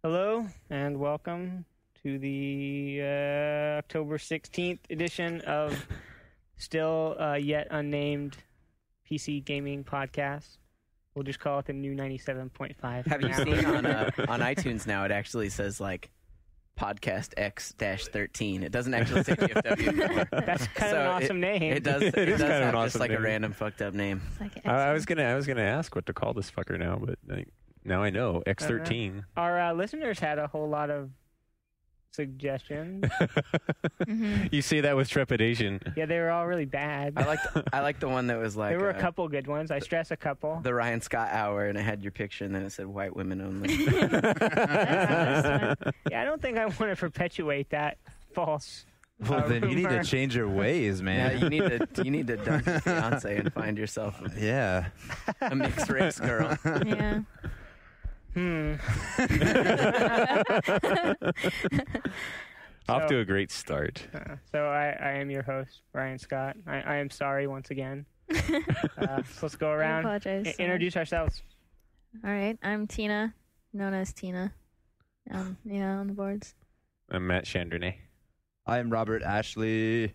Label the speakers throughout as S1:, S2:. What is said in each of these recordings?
S1: Hello and welcome to the October 16th edition of still yet unnamed PC Gaming Podcast. We'll just call it the new 97.5.
S2: Have you seen on iTunes now? It actually says like Podcast X-13. It doesn't actually say GFW anymore.
S1: That's kind of an awesome name.
S2: It does. It does
S3: kind of
S2: have
S3: an
S2: just
S3: awesome
S2: like
S3: name.
S2: a random fucked up name.
S4: Like
S3: I was gonna ask what to call this fucker now, but now I know X13.
S1: Our listeners had a whole lot of suggestions.
S3: You say that with trepidation.
S1: Yeah, they were all really bad.
S2: I like the one that was like
S1: there were a couple good ones. I stress a couple.
S2: the Ryan Scott Hour, and it had your picture, and then it said white women only.
S1: Yeah, I don't think I want to perpetuate that false.
S5: Well, then you need
S1: rumor.
S5: to change your ways,
S2: Yeah,
S5: man.
S2: you need to dunk your fiance and find yourself
S5: Yeah.
S2: a mixed race girl.
S4: Yeah.
S3: Off to a great start.
S1: So I am your host, Brian Scott. I am sorry once again. So let's go around.
S4: apologize.
S1: Introduce ourselves.
S4: All right, I'm Tina, known as Tina. On the boards.
S3: I'm Matt Chandernay.
S5: I am Robert Ashley.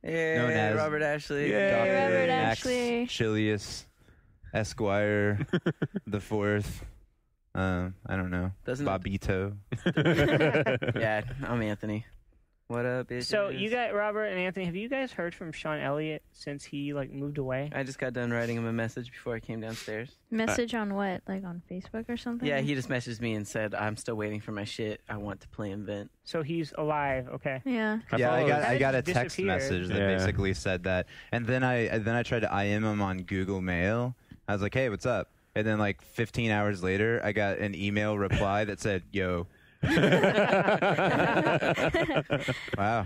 S2: Hey,
S5: Known as-
S2: Robert Ashley.
S3: Yay.
S5: Dr.
S4: Robert
S5: Max
S4: Ashley.
S5: Chilius Esquire the Fourth. I don't know.
S2: Doesn't
S5: Bobito.
S2: Yeah, I'm Anthony. What up, bitches?
S1: So you got Robert and Anthony. Have you guys heard from Sean Elliott since he moved away?
S2: I just got done writing him a message before I came downstairs.
S4: Message on what? Like on Facebook or something?
S2: Yeah, he just messaged me and said, "I'm still waiting for my shit. I want to play Invent."
S1: So he's alive. Okay.
S4: Yeah.
S5: Yeah,
S3: follow
S5: I got a
S1: Just
S5: text
S1: disappeared.
S5: message that
S3: Yeah.
S5: basically said that, and then I tried to IM him on Google Mail. I was like, "Hey, what's up?" And then 15 hours later, I got an email reply that said, "Yo." Wow.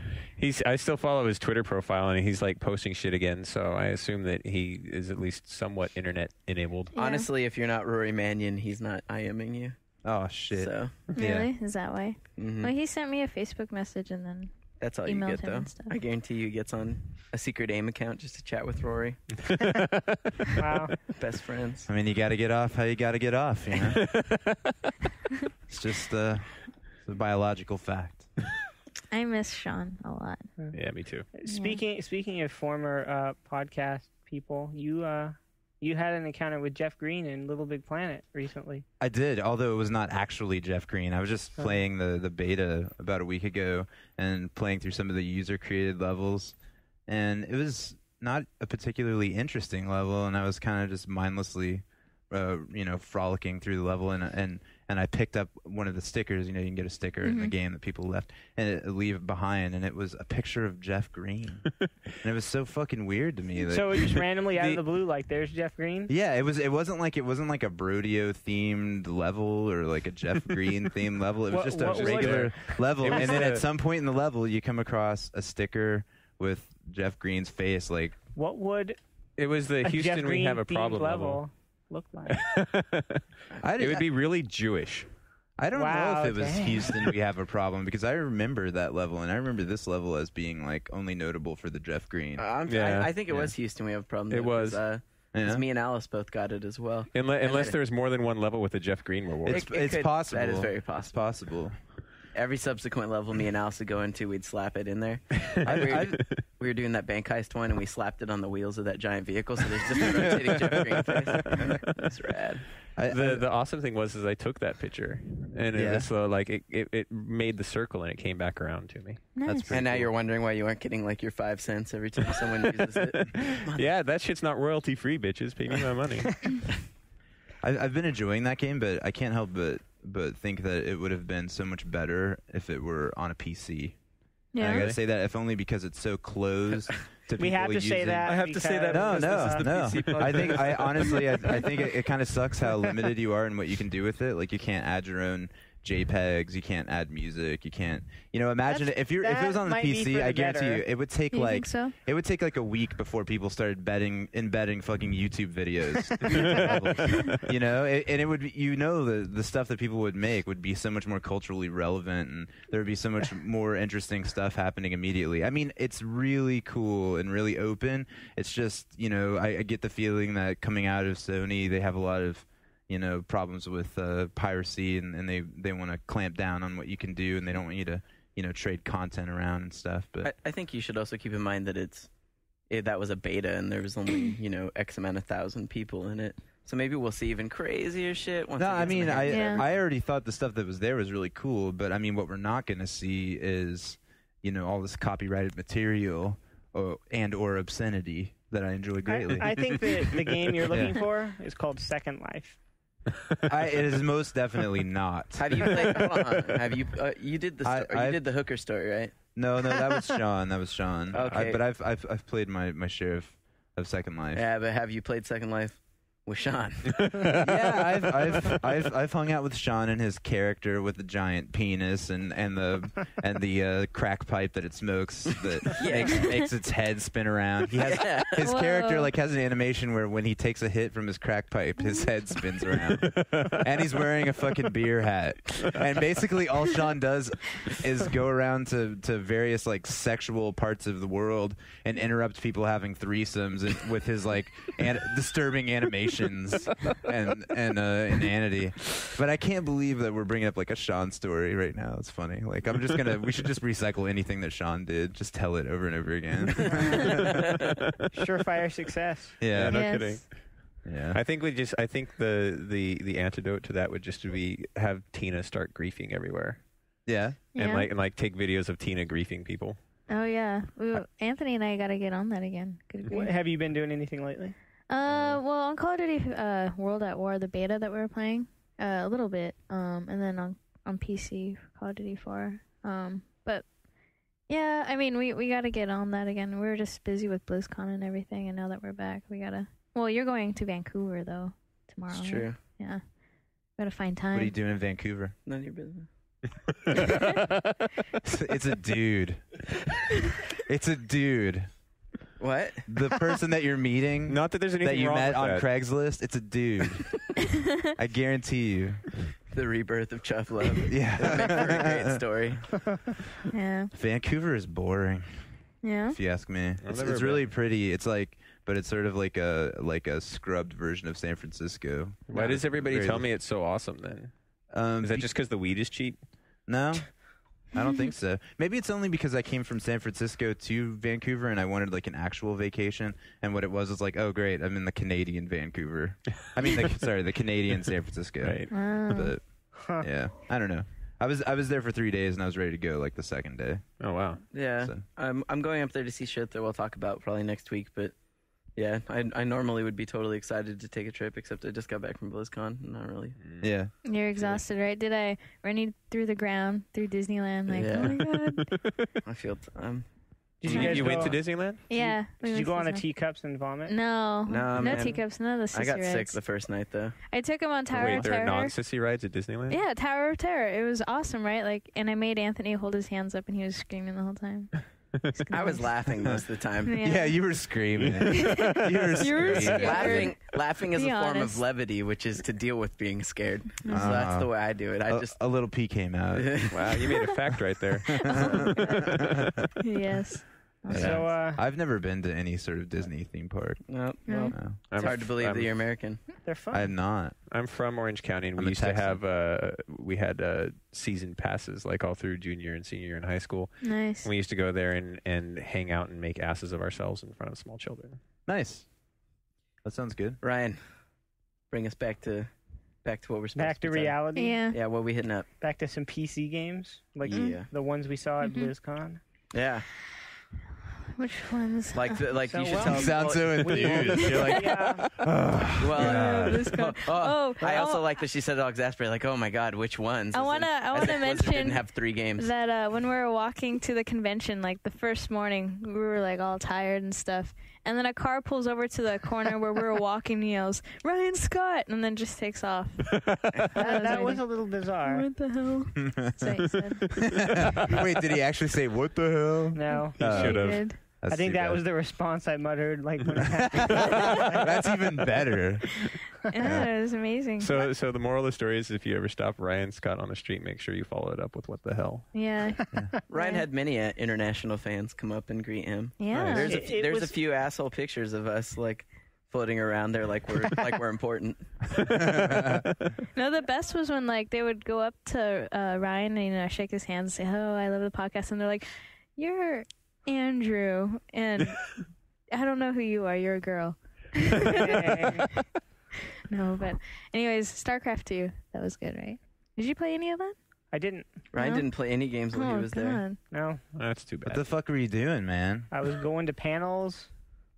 S3: I still follow his Twitter profile, and he's posting shit again. So I assume that he is at least somewhat internet enabled.
S4: Yeah.
S2: Honestly, if you're not Rory Mannion, he's not IMing you.
S5: Oh shit.
S2: So
S4: Really? Is that why?
S2: mhm.
S4: Well, he sent me a Facebook message and then.
S2: That's all you
S4: emailed
S2: get,
S4: him
S2: though.
S4: and stuff.
S2: I guarantee you he gets on a secret AIM account just to chat with Rory.
S1: Wow.
S2: Best friends.
S5: I mean, you got to get off how you got to get off, you know? It's just it's a biological fact.
S4: I miss Sean a lot.
S3: Yeah, me too.
S1: Speaking of former podcast people, you had an encounter with Jeff Green in Little Big Planet recently.
S5: I did, although it was not actually Jeff Green. I was just playing the beta about a week ago and playing through some of the user-created levels. And it was not a particularly interesting level, and I was kind of just mindlessly frolicking through the level, and I picked up one of the stickers. You can get a sticker in the game that people left and leave behind, and it was a picture of Jeff Green. And it was so fucking weird to me.
S1: So just randomly out of the blue, there's Jeff Green.
S5: Yeah, it wasn't like a Brodeo themed level or like a Jeff Green themed level. It was just
S1: what
S5: a
S1: was
S5: regular level,
S3: It was
S5: and then
S3: the-
S5: at some point in the level, you come across a sticker with Jeff Green's face.
S1: What would
S3: It was the
S1: a
S3: Houston
S1: Jeff
S3: We
S1: Green
S3: Have a
S1: themed
S3: Problem level.
S1: look like?
S3: It would be really Jewish.
S5: I don't know
S1: Wow,
S5: if it was
S1: dang.
S5: Houston We Have a Problem, because I remember that level, and I remember this level as being only notable for the Jeff Green.
S3: Yeah.
S2: I think it was Houston. We have a problem.
S3: It was.
S5: Yeah.
S2: Me and Alice both got it as well.
S3: Unless there's more than one level with a Jeff Green reward.
S5: It's
S2: could-
S5: possible.
S2: That is very
S5: It's
S2: possible.
S5: possible.
S2: Every subsequent level me and Alice would go into, we'd slap it in there. We were doing that bank heist one, and we slapped it on the wheels of that giant vehicle, so there's just a rotating Jeff Green face. It's rad.
S3: The awesome thing was I took that picture, and it was it made the circle, and it came back around to me.
S4: Nice.
S5: pretty
S2: And now
S5: cool.
S2: you're wondering why you aren't getting your 5 cents every time someone uses it.
S3: Yeah, that shit's not royalty free, bitches. Pay me my money.
S5: I've been enjoying that game, but I can't help but think that it would have been so much better if it were on a PC. And I
S4: Yeah.
S5: gotta say that, if only because it's so closed to people
S1: We have to say
S5: using-
S1: that.
S2: I have to say that
S1: because-
S5: No,
S2: because
S5: no,
S2: this is the
S5: no.
S2: PC
S5: I think I think it kind of sucks how limited you are in what you can do with it. You can't add your own JPEGs, you can't add music, you can't. Imagine if it was on the
S1: might be
S5: PC,
S1: for
S5: I
S1: the
S5: guarantee
S1: better.
S5: you it would take
S4: You think so?
S5: it would take a week before people started embedding fucking YouTube videos. And it would the stuff that people would make would be so much more culturally relevant, and there would be so much more interesting stuff happening immediately. I mean, it's really cool and really open. It's just I get the feeling that coming out of Sony, they have a lot of problems with piracy, and they want to clamp down on what you can do, and they don't want you to trade content around and stuff. But
S2: I think you should also keep in mind that that was a beta, and there was only X amount of thousand people in it. So maybe we'll see even crazier shit. Once
S5: I already thought the stuff that was there was really cool, but I mean, what we're not going to see is all this copyrighted material or obscenity that I enjoy greatly.
S1: I think that the game you're looking for is called Second Life.
S5: It is most definitely not.
S2: Have you played? Hold on. Have you? You did you did the hooker story, right?
S5: No, that was Sean. That was Sean.
S2: Okay.
S5: But I've played my share of Second Life.
S2: Yeah, but have you played Second Life with Sean?
S5: Yeah, I've hung out with Sean and his character with the giant penis and the crack pipe that it smokes that makes its head spin around. He has his character has an animation where when he takes a hit from his crack pipe, his head spins around, and he's wearing a fucking beer hat. And basically, all Sean does is go around to various sexual parts of the world and interrupt people having threesomes with his disturbing animation. And inanity, but I can't believe that we're bringing up a Sean story right now. It's funny. We should just recycle anything that Sean did, just tell it over and over again.
S1: Surefire success.
S5: Yeah,
S3: no
S4: Yes.
S3: kidding.
S5: Yeah.
S3: I think the antidote to that would just be have Tina start griefing everywhere,
S5: Yeah.
S3: and take videos of Tina griefing people.
S4: Oh yeah, Anthony and I got to get on that again. Good grief.
S1: Have you been doing anything lately?
S4: Well, on Call of Duty World at War, the beta that we were playing, a little bit, and then on PC for Call of Duty 4. But yeah, I mean, we got to get on that again. We were just busy with BlizzCon and everything, and now that we're back, we gotta. Well, you're going to Vancouver though tomorrow.
S2: It's true.
S4: Right? Yeah, gotta find time.
S5: What are you doing in Vancouver?
S2: None of your business.
S5: It's a dude. It's a dude.
S2: What?
S5: The person that you're meeting,
S3: Not that there's anything
S5: that you
S3: wrong
S5: met
S3: with
S5: on
S3: that.
S5: Craigslist, it's a dude. I guarantee you.
S2: The rebirth of Chuff Love.
S5: Yeah.
S2: That makes for a great story.
S4: Yeah,
S5: Vancouver is boring,
S4: yeah.
S5: if you ask me.
S3: I've
S5: It's
S3: never
S5: really pretty. It's but it's sort of like a scrubbed version of San Francisco.
S3: Why does everybody
S5: Very-
S3: tell me it's so awesome then? Is that just because the weed is cheap?
S5: No, I don't think so. Maybe it's only because I came from San Francisco to Vancouver and I wanted an actual vacation. And what it was oh great, I'm in the Canadian Vancouver. I mean, the Canadian San Francisco.
S3: Right.
S4: Wow.
S5: But yeah, I don't know. I was there for 3 days and I was ready to go the second day.
S3: Oh wow.
S2: Yeah.
S5: So.
S2: I'm going up there to see shit that we'll talk about probably next week, but yeah, I normally would be totally excited to take a trip, except I just got back from BlizzCon. Not really.
S5: Yeah.
S4: You're exhausted, right? Did I run you through the ground through Disneyland?
S2: Yeah.
S4: Oh my god.
S2: I feel
S1: Did you guys
S3: You went
S1: go-
S3: to Disneyland?
S4: Yeah. we
S1: Did you
S4: went
S1: go
S4: to
S1: on a
S4: Disney.
S1: teacups and vomit?
S4: No,
S2: No, man.
S4: teacups, none of the
S2: I
S4: sissy
S2: got sick
S4: rides.
S2: the first night though.
S4: I took him on Tower
S3: Wait,
S4: of
S3: there are
S4: Terror.
S3: non-sissy rides at Disneyland?
S4: Yeah, Tower of Terror. It was awesome, right? And I made Anthony hold his hands up, and he was screaming the whole time.
S2: I was laughing most of the time.
S5: Yeah, you were screaming. You were screaming.
S4: scared.
S2: Laughing is
S4: Be
S2: a form
S4: honest.
S2: of levity, which is to deal with being scared. So that's the way I do it. I just
S5: a little pee came out.
S3: Wow, you made a fact right there.
S4: Yes.
S1: So
S5: I've never been to any sort of Disney theme park.
S2: no,
S4: No.
S2: well,
S5: No.
S2: it's hard to believe that you're American.
S1: they're fun.
S5: I'm not.
S3: I'm from Orange County, and
S5: I'm
S3: we
S5: a
S3: used to
S5: Texan.
S3: have we had season passes all through junior and senior year in high school.
S4: Nice.
S3: And we used to go there and hang out and make asses of ourselves in front of small children.
S5: Nice. That sounds good.
S2: Ryan, bring us back to what we're supposed
S1: Back to
S2: be talking-
S1: reality.
S4: Yeah.
S2: Yeah, what we hitting up?
S1: Back to some PC games, like
S2: Yeah.
S1: the ones we saw at
S4: Mhm.
S1: BlizzCon.
S2: Yeah,
S4: Which ones?
S2: like
S1: So,
S2: you should
S1: well,
S2: tell.
S5: You sound so
S1: we-
S5: enthused. You're like,
S1: Yeah.
S2: Well,
S4: BlizzCon.
S2: I also
S4: oh.
S2: like that she said all exasperated, oh my god, which ones?
S4: I
S2: As
S4: wanna
S2: if Blizzard
S4: mention
S2: didn't have 3 games.
S4: that when we were walking to the convention, the first morning, we were all tired and stuff, and then a car pulls over to the corner where we were walking and yells, "Ryan Scott!" and then just takes off.
S1: That was a little bizarre.
S4: What the hell? That's what he said.
S5: wait, did he actually say what the hell?
S1: No.
S3: You should
S4: He
S3: have.
S4: did.
S5: That's
S1: I think
S5: too
S1: that
S5: bad.
S1: was the response I muttered when it happened.
S5: That's even better.
S4: Yeah, it was amazing.
S3: So the moral of the story is, if you ever stop Ryan Scott on the street, make sure you follow it up with "What the hell."
S4: Yeah.
S2: Ryan
S4: Yeah.
S2: had many international fans come up and greet him.
S4: Yeah.
S2: There's
S1: It
S2: a
S1: was-
S2: few asshole pictures of us floating around there like we're important.
S4: No, the best was when like they would go up to Ryan and shake his hand and say, "Oh, I love the podcast," and they're like, "You're Andrew, and I don't know who you are. You're a girl." No, but anyways, StarCraft 2, that was good, right? Did you play any of that?
S1: I didn't.
S2: Ryan didn't play any games while he was there.
S1: No.
S3: That's too bad.
S5: What the fuck were you doing, man?
S1: I was going to panels.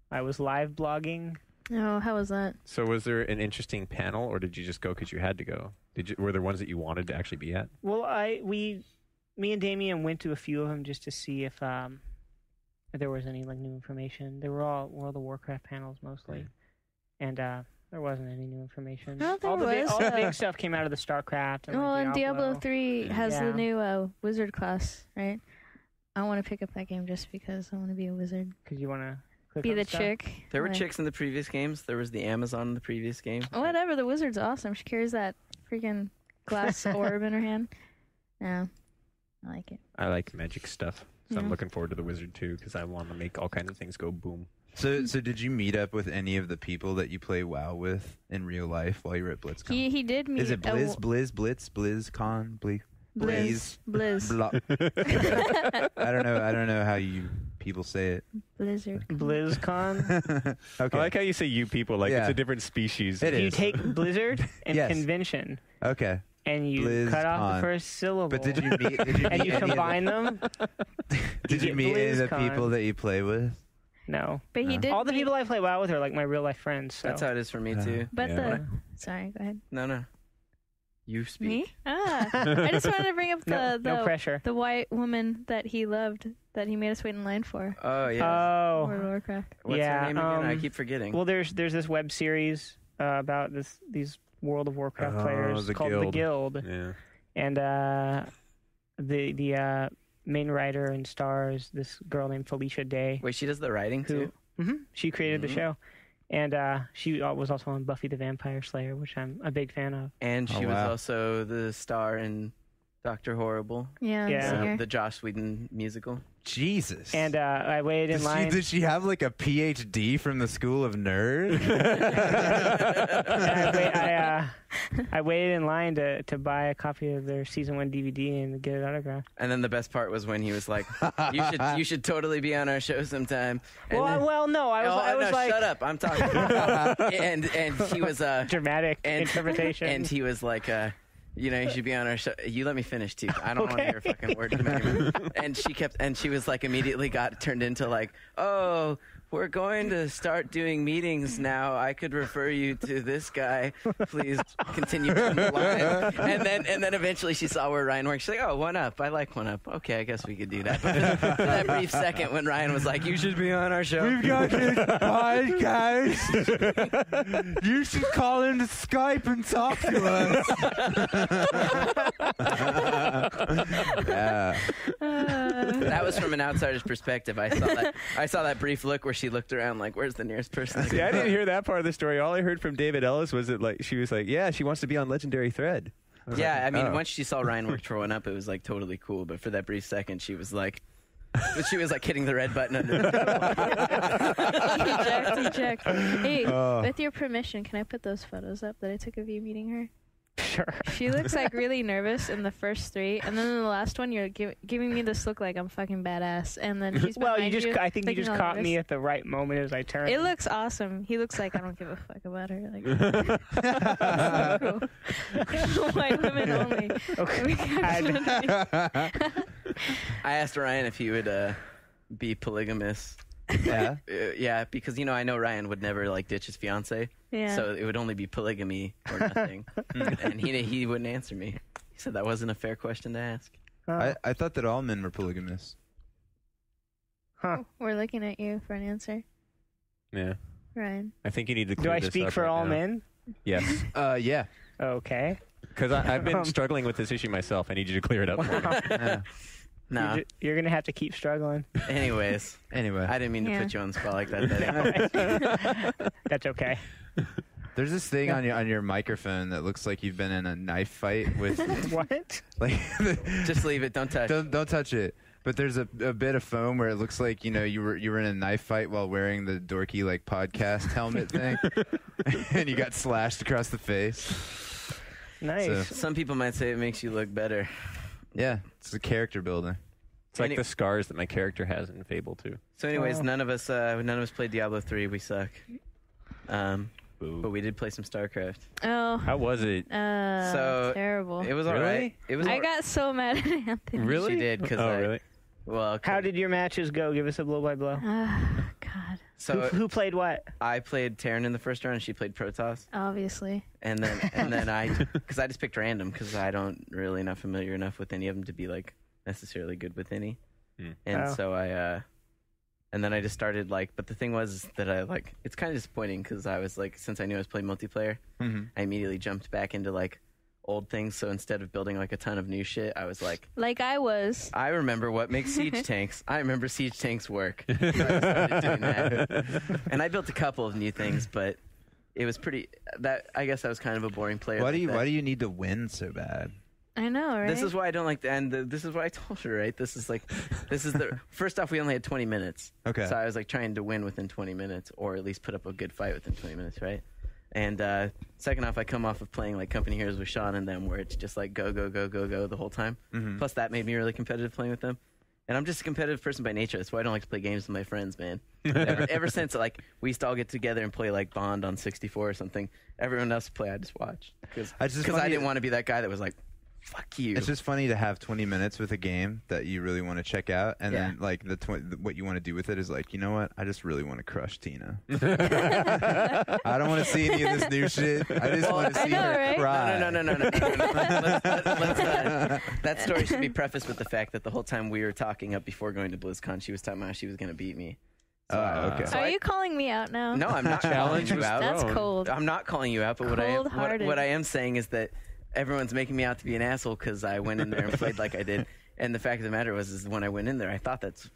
S1: I was live blogging.
S4: Oh, how was that?
S3: So was there an interesting panel, or did you just go because you had to go? Were there ones that you wanted to actually be at?
S1: Well, me and Damien went to a few of them just to see if there was any like new information. They were all World of Warcraft panels mostly, and there wasn't any new information.
S4: No, there
S1: all the
S4: was.
S1: all the big stuff came out of the StarCraft. And,
S4: Well,
S1: like,
S4: and Diablo 3 has
S1: Yeah.
S4: the new wizard class, right? I want to pick up that game just because I want to be a wizard.
S1: Because you want to
S4: Be the chick.
S2: There were
S4: Like,
S2: chicks in the previous games. There was the Amazon in the previous game.
S4: Whatever, the wizard's awesome. She carries that freaking glass orb in her hand. Yeah, I like it.
S3: I like magic stuff, so I'm
S4: Yeah.
S3: looking forward to the wizard too because I want to make all kinds of things go boom.
S5: So did you meet up with any of the people that you play WoW with in real life while you were at BlizzCon?
S4: He did meet.
S5: Is it BlizzCon?
S4: Blizz.
S5: Blah. I don't know how you people say it.
S4: Blizzard.
S1: BlizzCon.
S5: Okay.
S3: I like how you say "you people" like
S5: Yeah.
S3: it's a different species.
S5: It
S1: You
S5: is.
S1: take Blizzard and
S5: Yes.
S1: convention,
S5: Okay.
S1: and you cut off
S5: BlizzCon.
S1: the first syllable.
S5: But did you meet?
S1: and you
S5: any of
S1: combine them?
S5: Did you
S1: get
S5: meet any of the
S1: BlizzCon.
S5: people that you play with?
S1: No.
S4: But he
S5: No.
S4: did.
S1: All the
S4: meet-
S1: people I play WoW with are like my real life friends. So.
S2: That's how it is for me too.
S4: But
S3: Yeah.
S4: sorry, go ahead.
S2: No. You speak.
S4: Me? I just wanted to bring up
S1: no pressure.
S4: the white woman that he loved that he made us wait in line for.
S2: Oh yeah.
S1: Oh.
S4: World of Warcraft.
S2: What's
S1: yeah,
S2: her name again? I
S1: um,
S2: keep forgetting.
S1: Well, there's this web series about these World of Warcraft players
S3: the
S1: called
S3: Guild.
S1: The Guild,
S3: Yeah.
S1: and the main writer and stars this girl named Felicia Day.
S2: Wait, she does the writing too?
S1: She created
S2: Mhm.
S1: the show, and she was also on Buffy the Vampire Slayer, which I'm a big fan of.
S2: And she
S5: Oh,
S2: was
S5: wow.
S2: also the star in Dr. Horrible,
S4: Yeah.
S1: Yeah.
S4: singer.
S2: the Joss Whedon musical.
S5: Jesus.
S1: And I waited in line.
S5: Did she have like a PhD from the School of Nerd?
S1: I waited in line to buy a copy of their season 1 DVD and get it autographed.
S2: And then the best part was when he was like, "You should totally be on our show sometime." And
S1: Well,
S2: then-
S1: no, I was
S2: no,
S1: like
S2: shut up! I'm talking. and he was
S1: dramatic interpretation.
S2: And he was like, you should be on our show. You let me finish too. I don't want to hear a fucking word from anyone. And she was like, immediately got turned into like, oh, we're going to start doing meetings now. I could refer you to this guy. Please continue down the line. And then eventually she saw where Ryan worked. She's like, oh, 1UP. I like 1UP. Okay, I guess we could do that. But for that brief second when Ryan was like, you should be on our show.
S5: We've got this podcast. You should call into Skype and talk to us. Yeah.
S2: That was from an outsider's perspective. I saw that brief look where she looked around like, where's the nearest person?
S3: See, I didn't hear that part of the story. All I heard from David Ellis was that like she was like, yeah, she wants to be on Legendary Thread.
S2: Yeah,
S3: like,
S2: I mean,
S3: oh.
S2: once she saw Ryan work for 1UP, it was like totally cool. But for that brief second, she was like hitting the red button under.
S4: Eject. Hey, with your permission, can I put those photos up that I took of you meeting her?
S1: Sure.
S4: She looks like really nervous in the first three, and then in the last one, you're giving me this look like I'm fucking badass, and then she's
S1: Well,
S4: behind
S1: I think you
S4: looking
S1: just
S4: all
S1: caught me
S4: nervous.
S1: at the right moment as I turned.
S4: It looks awesome. He looks like I don't give a fuck about her. Like, so cool. White women only.
S1: Okay.
S2: I asked Ryan if he would be polygamous.
S5: Yeah.
S2: Yeah, because I know Ryan would never like ditch his fiance,
S4: Yeah.
S2: so it would only be polygamy or nothing. And he wouldn't answer me. He said that wasn't a fair question to ask.
S5: I thought that all men were polygamous.
S4: We're looking at you for an answer,
S3: Yeah.
S4: Ryan.
S3: I think you need to
S1: Do
S3: clear
S1: I
S3: this
S1: speak
S3: up
S1: for
S3: right
S1: all
S3: now.
S1: men?
S3: Yes.
S5: Yeah.
S1: Okay.
S3: Because I've been struggling with this issue myself. I need you to clear it up for me.
S5: Yeah.
S2: No.
S1: You're going to have to keep struggling.
S2: Anyways,
S5: Anyway,
S2: I didn't mean to
S4: Yeah.
S2: put you on the spot like that.
S1: That's okay.
S5: there's this thing on your microphone that looks like you've been in a knife fight with
S1: What?
S5: like
S2: Just leave it. Don't touch.
S5: don't touch it. But there's a bit of foam where it looks like you were in a knife fight while wearing the dorky like podcast helmet thing, and you got slashed across the face.
S1: Nice.
S5: So,
S2: Some people might say it makes you look better.
S5: yeah, it's a character builder.
S3: It's like the scars that my character has in Fable 2.
S2: So, anyways, none of us played Diablo 3. We suck. But we did play some StarCraft.
S4: Oh.
S3: How was it?
S2: So
S4: terrible.
S2: It was
S3: Really?
S2: alright. It was.
S4: I got so mad at Anthony.
S3: Really?
S2: She did because
S3: really?
S2: Well,
S1: How did your matches go? Give us a blow by blow.
S4: God.
S2: So
S1: Who played what?
S2: I played Terran in the first round, and she played Protoss.
S4: Obviously.
S2: And then I, because I just picked random because I don't really not familiar enough with any of them to be like necessarily good with any. And
S1: Oh.
S2: so and then I just started but the thing was that it's kind of disappointing because I was since I knew I was playing multiplayer, I immediately jumped back into old things. So instead of building a ton of new shit, I was like
S4: I was.
S2: I remember what makes siege tanks. I remember siege tanks work. So I started doing that. And I built a couple of new things, but it was I guess I was kind of a boring player.
S5: Why do you need to win so bad?
S4: I know, right?
S2: This is why I don't like to end. This is what I told her, right? This is the first off. We only had 20 minutes.
S5: Okay.
S2: So I was trying to win within 20 minutes, or at least put up a good fight within 20 minutes, right? And second off, I come off of playing Company Heroes with Sean and them, where it's just go go go go go the whole time. Plus, that made me really competitive playing with them. And I'm just a competitive person by nature. That's why I don't like to play games with my friends, man. Ever since we used to all get together and play Bond on 64 or something. Everyone else play, I just watch because I didn't want to be that guy that was fuck you.
S5: It's just funny to have 20 minutes with a game that you really want to check out, and then what you want to do with it is you know what? I just really want to crush Tina. I don't want to see any of this new shit. I just want to see her
S4: right?
S5: cry.
S2: No. That story should be prefaced with the fact that the whole time we were talking up before going to BlizzCon, she was talking about how she was going to beat me.
S5: Okay.
S2: So
S4: Are you calling me out now?
S2: No, I'm not calling you out.
S4: That's cold.
S2: I'm not calling you out, but what I am saying is that everyone's making me out to be an asshole because I went in there and played like I did. And the fact of the matter is when I went in there, I thought that's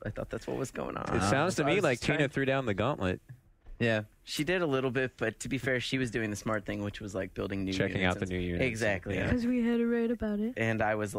S2: what was going on.
S3: It sounds to
S2: So I
S3: me
S2: was
S3: like
S2: just trying-
S3: Tina threw down the gauntlet.
S5: Yeah.
S2: She did a little bit, but to be fair, she was doing the smart thing, which was building new
S3: Checking
S2: units
S3: out the new units.
S2: Exactly.
S3: Yeah.
S4: Because we had to write about it.
S2: And I was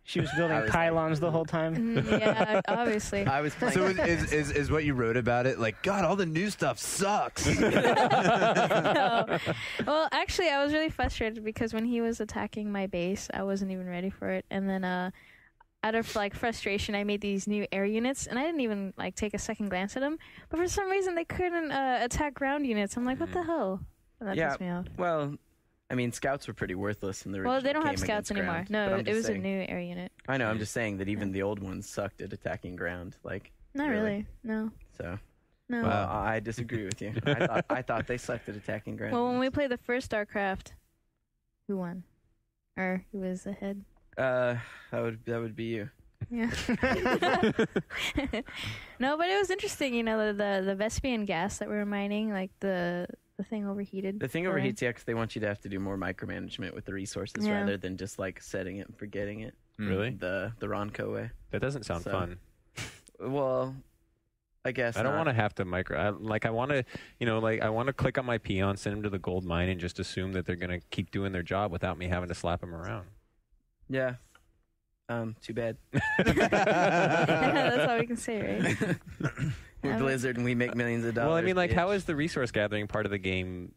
S1: She was building pylons the whole time.
S4: Yeah, obviously.
S2: I was playing.
S5: So is what you wrote about it God, all the new stuff sucks?
S4: No. Well, actually, I was really frustrated because when he was attacking my base, I wasn't even ready for it. And then out of frustration, I made these new air units, and I didn't even take a second glance at them. But for some reason, they couldn't attack ground units. I'm like, what the hell? And that pissed me off.
S2: Well, I mean, scouts were pretty worthless in the original.
S4: Well, they don't have
S2: game
S4: scouts
S2: against
S4: anymore.
S2: ground,
S4: No,
S2: but I'm
S4: it
S2: just
S4: was
S2: saying-
S4: a new air unit.
S2: I know. I'm just saying that even the old ones sucked at attacking ground.
S4: Not really. No.
S2: So.
S4: No.
S2: Well, I disagree with you. I thought they sucked at attacking ground.
S4: Well, when we played the first StarCraft, who won? Or who was ahead?
S2: that would be you.
S4: Yeah. No, but it was interesting. The Vespian gas that we were mining, the thing overheated.
S2: The thing overheats, because they want you to have to do more micromanagement with the resources rather than just setting it and forgetting it.
S3: Really?
S2: The Ronco way.
S3: That doesn't sound
S2: So-
S3: fun.
S2: Well, I guess
S3: I don't
S2: not.
S3: want to have to I want to, I want to click on my peon, send them to the gold mine, and just assume that they're going to keep doing their job without me having to slap them around.
S2: Yeah. Too bad.
S4: That's all we can say, right?
S2: We're Blizzard and we make millions of dollars.
S3: Well, I mean,
S2: bitch.
S3: how is the resource gathering part of the game?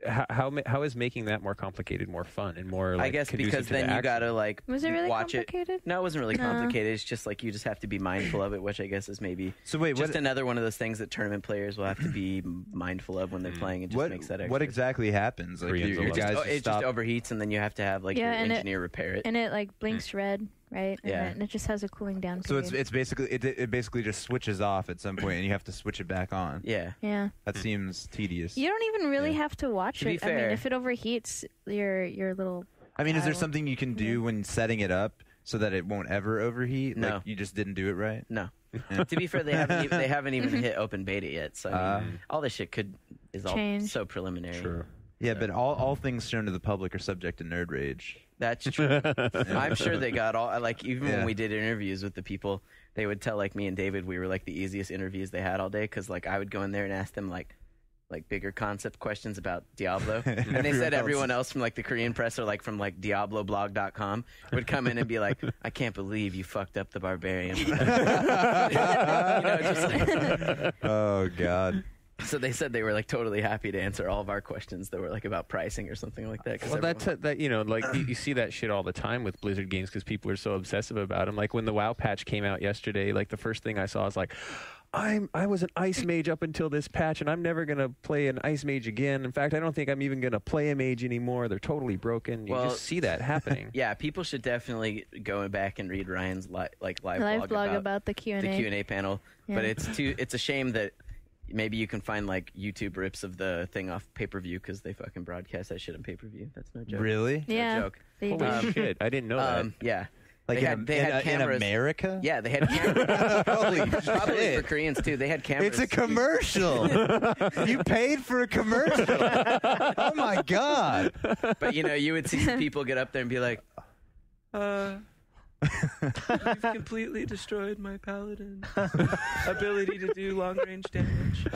S3: How is making that more complicated more fun and more?
S2: I guess
S3: conducive
S2: because
S3: to the
S2: then you
S3: action?
S2: gotta
S4: Was it really
S2: watch
S4: complicated?
S2: it. No, it wasn't really
S4: No.
S2: complicated. It's just you just have to be mindful of it, which I guess is maybe
S5: So wait,
S2: just another one of those things that tournament players will have to be mindful of when they're playing. It just makes that extra.
S5: what exactly happens?
S3: Koreans
S5: Your
S3: love
S5: guys
S2: it just
S5: stop.
S2: overheats, and then you have to have your
S4: Yeah, and
S2: engineer repair it.
S4: And it blinks red, right?
S2: Yeah.
S4: And it just has a cooling down
S5: So
S4: period.
S5: it's basically it basically just switches off at some point, and you have to switch it back on.
S2: Yeah.
S4: Yeah.
S5: That seems tedious.
S4: You don't even really
S5: Yeah.
S4: have to watch
S2: To be
S4: it. I mean,
S2: fair-
S4: if it overheats, your little.
S5: I mean, is there
S4: I
S5: something you can do when setting it up so that it won't ever overheat?
S2: No.
S5: Like you just didn't do it right.
S2: No.
S5: Yeah.
S2: To be fair, they haven't even hit open beta yet. So I mean, all this shit is all
S4: Change.
S2: so preliminary.
S3: True.
S5: Yeah, but all things shown to the public are subject to nerd rage.
S2: That's true. I'm sure they got all even
S5: Yeah.
S2: when we did interviews with the people, they would tell me and David we were the easiest interviews they had all day because I would go in there and ask them like bigger concept questions about Diablo, and they said everyone else from like the Korean press or like from like DiabloBlog.com would come in and be like, "I can't believe you fucked up the barbarian." Just like,
S5: Oh God.
S2: so they said they were like totally happy to answer all of our questions that were like about pricing or something like that.
S3: Well, that's that. Like you see that shit all the time with Blizzard games because people are so obsessive about them. Like when the WoW patch came out yesterday, like the first thing I saw was like, I was an ice mage up until this patch, and I'm never gonna play an ice mage again. In fact, I don't think I'm even gonna play a mage anymore. They're totally broken. You just see that happening.
S2: Yeah, people should definitely go back and read Ryan's live
S4: blog about the Q&A.
S2: The Q&A panel. Yeah. But it's a shame that maybe you can find like YouTube rips of the thing off pay-per-view because they fucking broadcast that shit on pay-per-view. That's no joke.
S5: Really?
S4: Yeah.
S2: No joke.
S3: Holy shit! I didn't know that.
S2: Yeah.
S5: Like
S2: they had cameras.
S5: in America?
S2: Yeah, they had cameras. Probably for Koreans too. They had cameras.
S5: It's a commercial. You paid for a commercial. Oh my God.
S2: But you would see some people get up there and be like, you've completely destroyed my paladin's ability to do long range damage.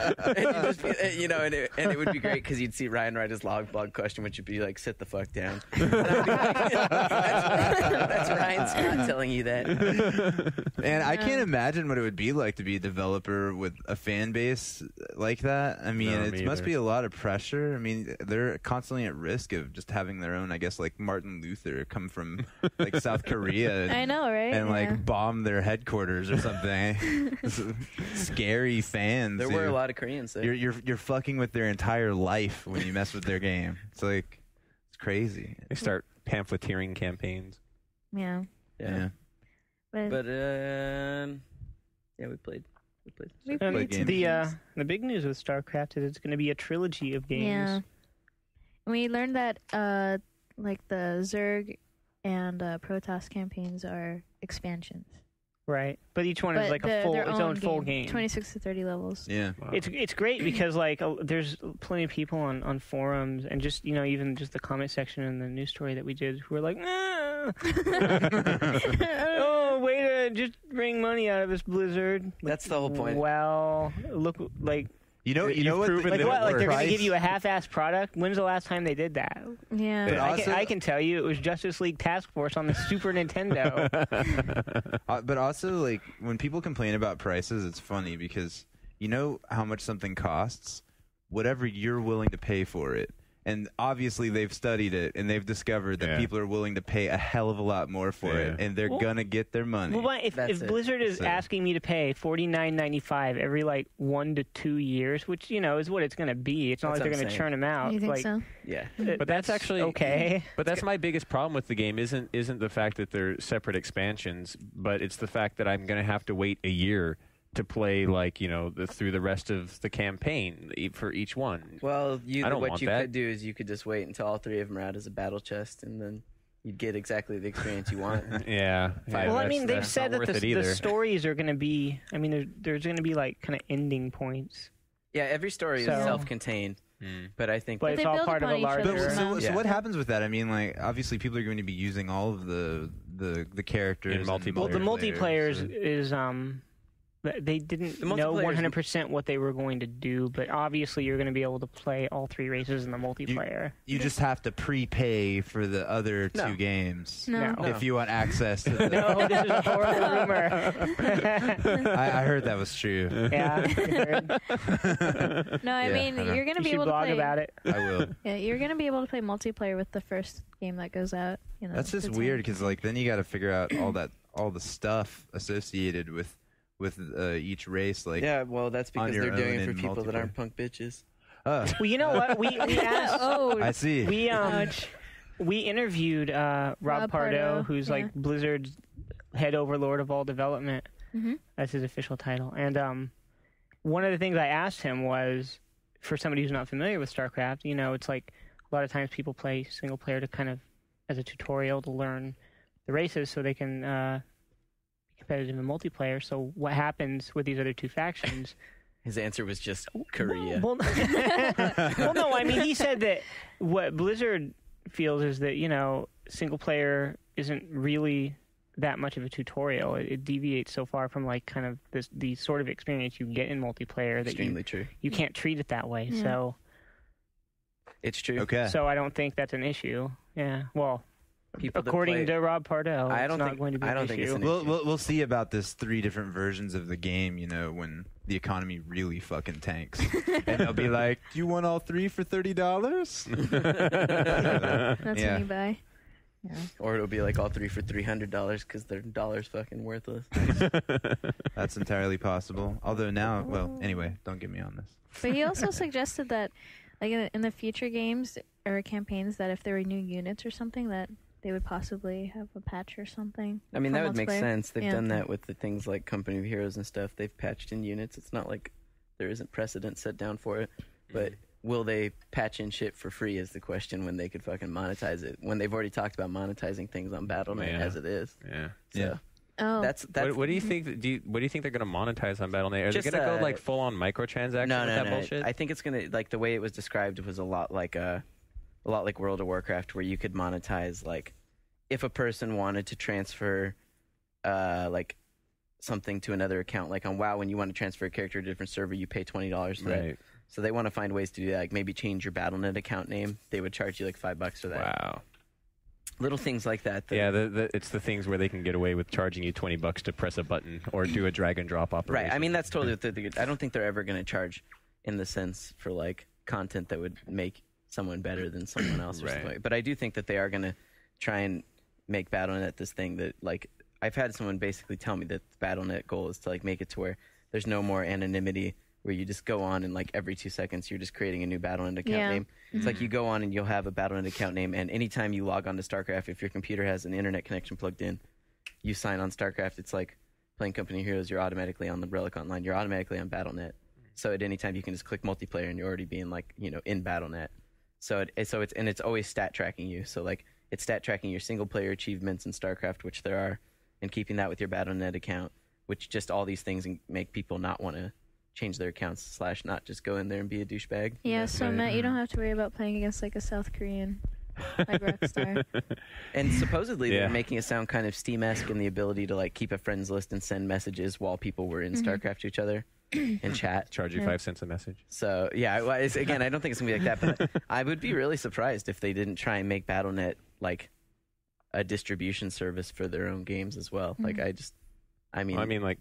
S2: And it would be great because you'd see Ryan write his blog question, which would be like, "Sit the fuck down." That's Ryan Scott telling you that.
S5: And I can't imagine what it would be like to be a developer with a fan base like that. I mean, it must be a lot of pressure. I mean, they're constantly at risk of just having their own, I guess, like Martin Luther come from like South Korea.
S4: I know, right?
S5: And like bomb their headquarters or something. Scary fans.
S2: There were a lot of Koreans there.
S5: You're fucking with their entire life when you mess with their game. It's like it's crazy.
S3: They start pamphleteering campaigns.
S4: Yeah.
S2: Yeah. But yeah, we played.
S1: The big news with StarCraft is it's going to be a trilogy of games.
S4: Yeah. We learned that like the Zerg and Protoss campaigns are expansions.
S1: Right, but each one is like its own full game.
S4: 26 to 30 levels.
S5: Yeah,
S1: wow. It's great because like there's plenty of people on forums and just even just the comment section in the news story that we did who were like, oh, way to just bring money out of this Blizzard.
S2: That's the whole point.
S1: Well, look like.
S5: You know what?
S1: Like what? Like they're going to give you a half-assed product? When's the last time they did that?
S4: Yeah.
S1: But I can tell you, it was Justice League Task Force on the Super Nintendo.
S5: But also, like when people complain about prices, it's funny because you know how much something costs, whatever you're willing to pay for it. And obviously, they've studied it, and they've discovered that people are willing to pay a hell of a lot more for it, and they're gonna get their money.
S1: Well, if Blizzard is asking me to pay $49.95 every like 1 to 2 years, which is what it's gonna be. It's not like they're gonna churn them out.
S4: You think so?
S2: Yeah,
S3: but that's actually
S1: okay.
S3: But that's my biggest problem with the game. Isn't the fact that they're separate expansions, but it's the fact that I'm gonna have to wait a year to play through the rest of the campaign for each one.
S2: Well, what you could do is you could just wait until all three of them are out as a battle chest, and then you'd get exactly the experience you want.
S3: Yeah.
S1: Well, I mean, they've said that the stories are going to be. I mean, there's going to be like kind of ending points.
S2: Yeah, every story is self-contained. But I think,
S1: it's all part of a larger.
S5: So what happens with that? I mean, like obviously people are going to be using all of the characters
S3: in multiplayer.
S1: Well, the multiplayer is they didn't know 100% what they were going to do, but obviously you're going to be able to play all three races in the multiplayer.
S5: You just have to prepay for the other two games if you want access to the...
S1: No, this is a horrible rumor.
S5: I heard that was true.
S1: Yeah.
S4: No, I mean, you're going to be able to
S1: blog
S4: play...
S1: about it.
S5: I will.
S4: Yeah, you're going to be able to play multiplayer with the first game that goes out.
S5: That's just weird because like then you got to figure out all the stuff associated with each race, like
S2: that's because they're doing it for people that aren't punk bitches.
S1: Well, you know what? We asked.
S5: I see.
S1: We interviewed Rob Pardo, who's like Blizzard's head overlord of all development. That's his official title. And one of the things I asked him was, for somebody who's not familiar with StarCraft, it's like a lot of times people play single player to kind of as a tutorial to learn the races so they can. Competitive and multiplayer. So what happens with these other two factions?
S2: His answer was just Korea.
S1: Well, no. I mean, he said that what Blizzard feels is that single player isn't really that much of a tutorial. It deviates so far from like kind of the sort of experience you get in multiplayer that
S2: Extremely true.
S1: You can't treat it that way. So
S2: it's true.
S5: Okay.
S1: So I don't think that's an issue. Yeah. Well,
S2: People that
S1: according
S2: play-
S1: to Rob Pardell,
S2: I
S1: it's
S2: don't
S1: not
S2: think-
S1: going to be
S2: I
S1: an
S2: don't think it's
S1: issue.
S2: an
S5: We'll see about this 3 different versions of the game, you know, when the economy really fucking tanks. And they'll be like, do you want all 3 for $30?
S4: That's
S5: Yeah.
S4: when you buy. Yeah.
S2: Or it'll be like all 3 for $300 because their dollar's fucking worthless.
S5: That's entirely possible. Although now, well, anyway, don't get me on this.
S4: But he also suggested that, like in the future games or campaigns, that if there were new units or something, that they would possibly have a patch or something.
S2: I mean,
S4: for
S2: that would make
S4: multiplayer.
S2: sense. They've
S4: Yeah.
S2: done that with the things like Company of Heroes and stuff. They've patched in units. It's not like there isn't precedent set down for it. But will they patch in shit for free is the question when they could fucking monetize it. When they've already talked about monetizing things on Battle.net
S3: Yeah.
S2: as it is.
S3: Yeah.
S2: So
S5: Yeah.
S4: Oh,
S2: that's
S3: What do you think? What do you think they're going to monetize on Battle.net? Are
S2: Just,
S3: they going to go like full on microtransactions
S2: no,
S3: with
S2: no,
S3: that
S2: no.
S3: bullshit?
S2: I think it's gonna like the way it was described was a lot like World of Warcraft, where you could monetize like if a person wanted to transfer like something to another account, like on WoW, when you want to transfer a character to a different server, you pay $20 for that.
S3: Right.
S2: So they want to find ways to do that, like maybe change your Battle.net account name. They would charge you like $5 for that.
S3: Wow.
S2: Little things like that.
S3: Yeah, it's the things where they can get away with charging you $20 to press a button or do a drag and drop operation.
S2: Right. I mean, that's totally what I don't think they're ever going to charge in the sense for like content that would make someone better than someone else or
S3: Right.
S2: something. But I do think that they are going to try and make Battle.net this thing that like I've had someone basically tell me that the Battle.net goal is to like make it to where there's no more anonymity, where you just go on and like every 2 seconds you're just creating a new Battle.net account
S4: Yeah.
S2: name. It's like you go on and you'll have a Battle.net account name, and anytime you log on to StarCraft, if your computer has an internet connection plugged in, you sign on StarCraft. It's like playing Company of Heroes. You're automatically on the Relic Online. You're automatically on Battle.net. So at any time you can just click multiplayer and you're already being like, you know, in Battle.net. So it's always stat tracking you. So like it's stat tracking your single player achievements in StarCraft, which there are, and keeping that with your Battle.net account, which just all these things make people not want to change their accounts / not just go in there and be a douchebag.
S4: yeah. So Matt, you don't have to worry about playing against like a South Korean like Rockstar.
S2: And supposedly
S3: Yeah.
S2: they're making it sound kind of Steam-esque in the ability to like keep a friends list and send messages while people were in StarCraft to each other and chat.
S3: Charge you 5 cents a message.
S2: So yeah, well, again, I don't think it's gonna be like that, but I would be really surprised if they didn't try and make Battle.net like a distribution service for their own games as well. Like I mean,
S3: like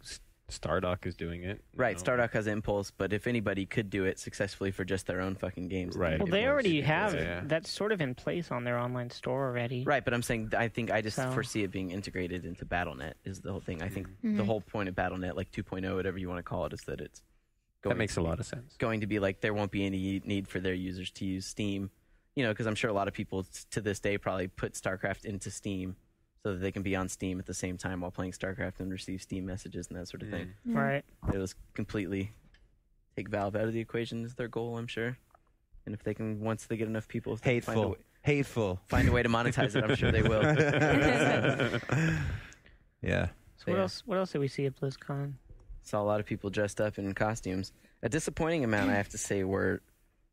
S3: Stardock is doing it. you
S2: right,
S3: know?
S2: Stardock has Impulse, but if anybody could do it successfully for just their own fucking games,
S3: Right.
S1: Well,
S2: it
S1: they
S2: was.
S1: already have
S3: Yeah.
S1: that's sort of in place on their online store already.
S2: Right, but I'm saying I just
S1: So-
S2: foresee it being integrated into Battle.net is the whole thing. I think the whole point of Battle.net, like 2.0, whatever you want to call it, is that it's
S3: That makes
S2: to
S3: a
S2: be-
S3: lot of sense.
S2: going to be like there won't be any need for their users to use Steam, you know, because I'm sure a lot of people to this day probably put StarCraft into Steam so that they can be on Steam at the same time while playing StarCraft and receive Steam messages and that sort of thing.
S1: Right.
S2: It was completely take Valve out of the equation is their goal, I'm sure. And if they can, once they get enough people, if they can
S5: Hateful.
S2: find a way to monetize it, I'm sure they will.
S5: Yeah.
S1: So what else did we see at BlizzCon?
S2: Saw a lot of people dressed up in costumes. A disappointing amount, I have to say, were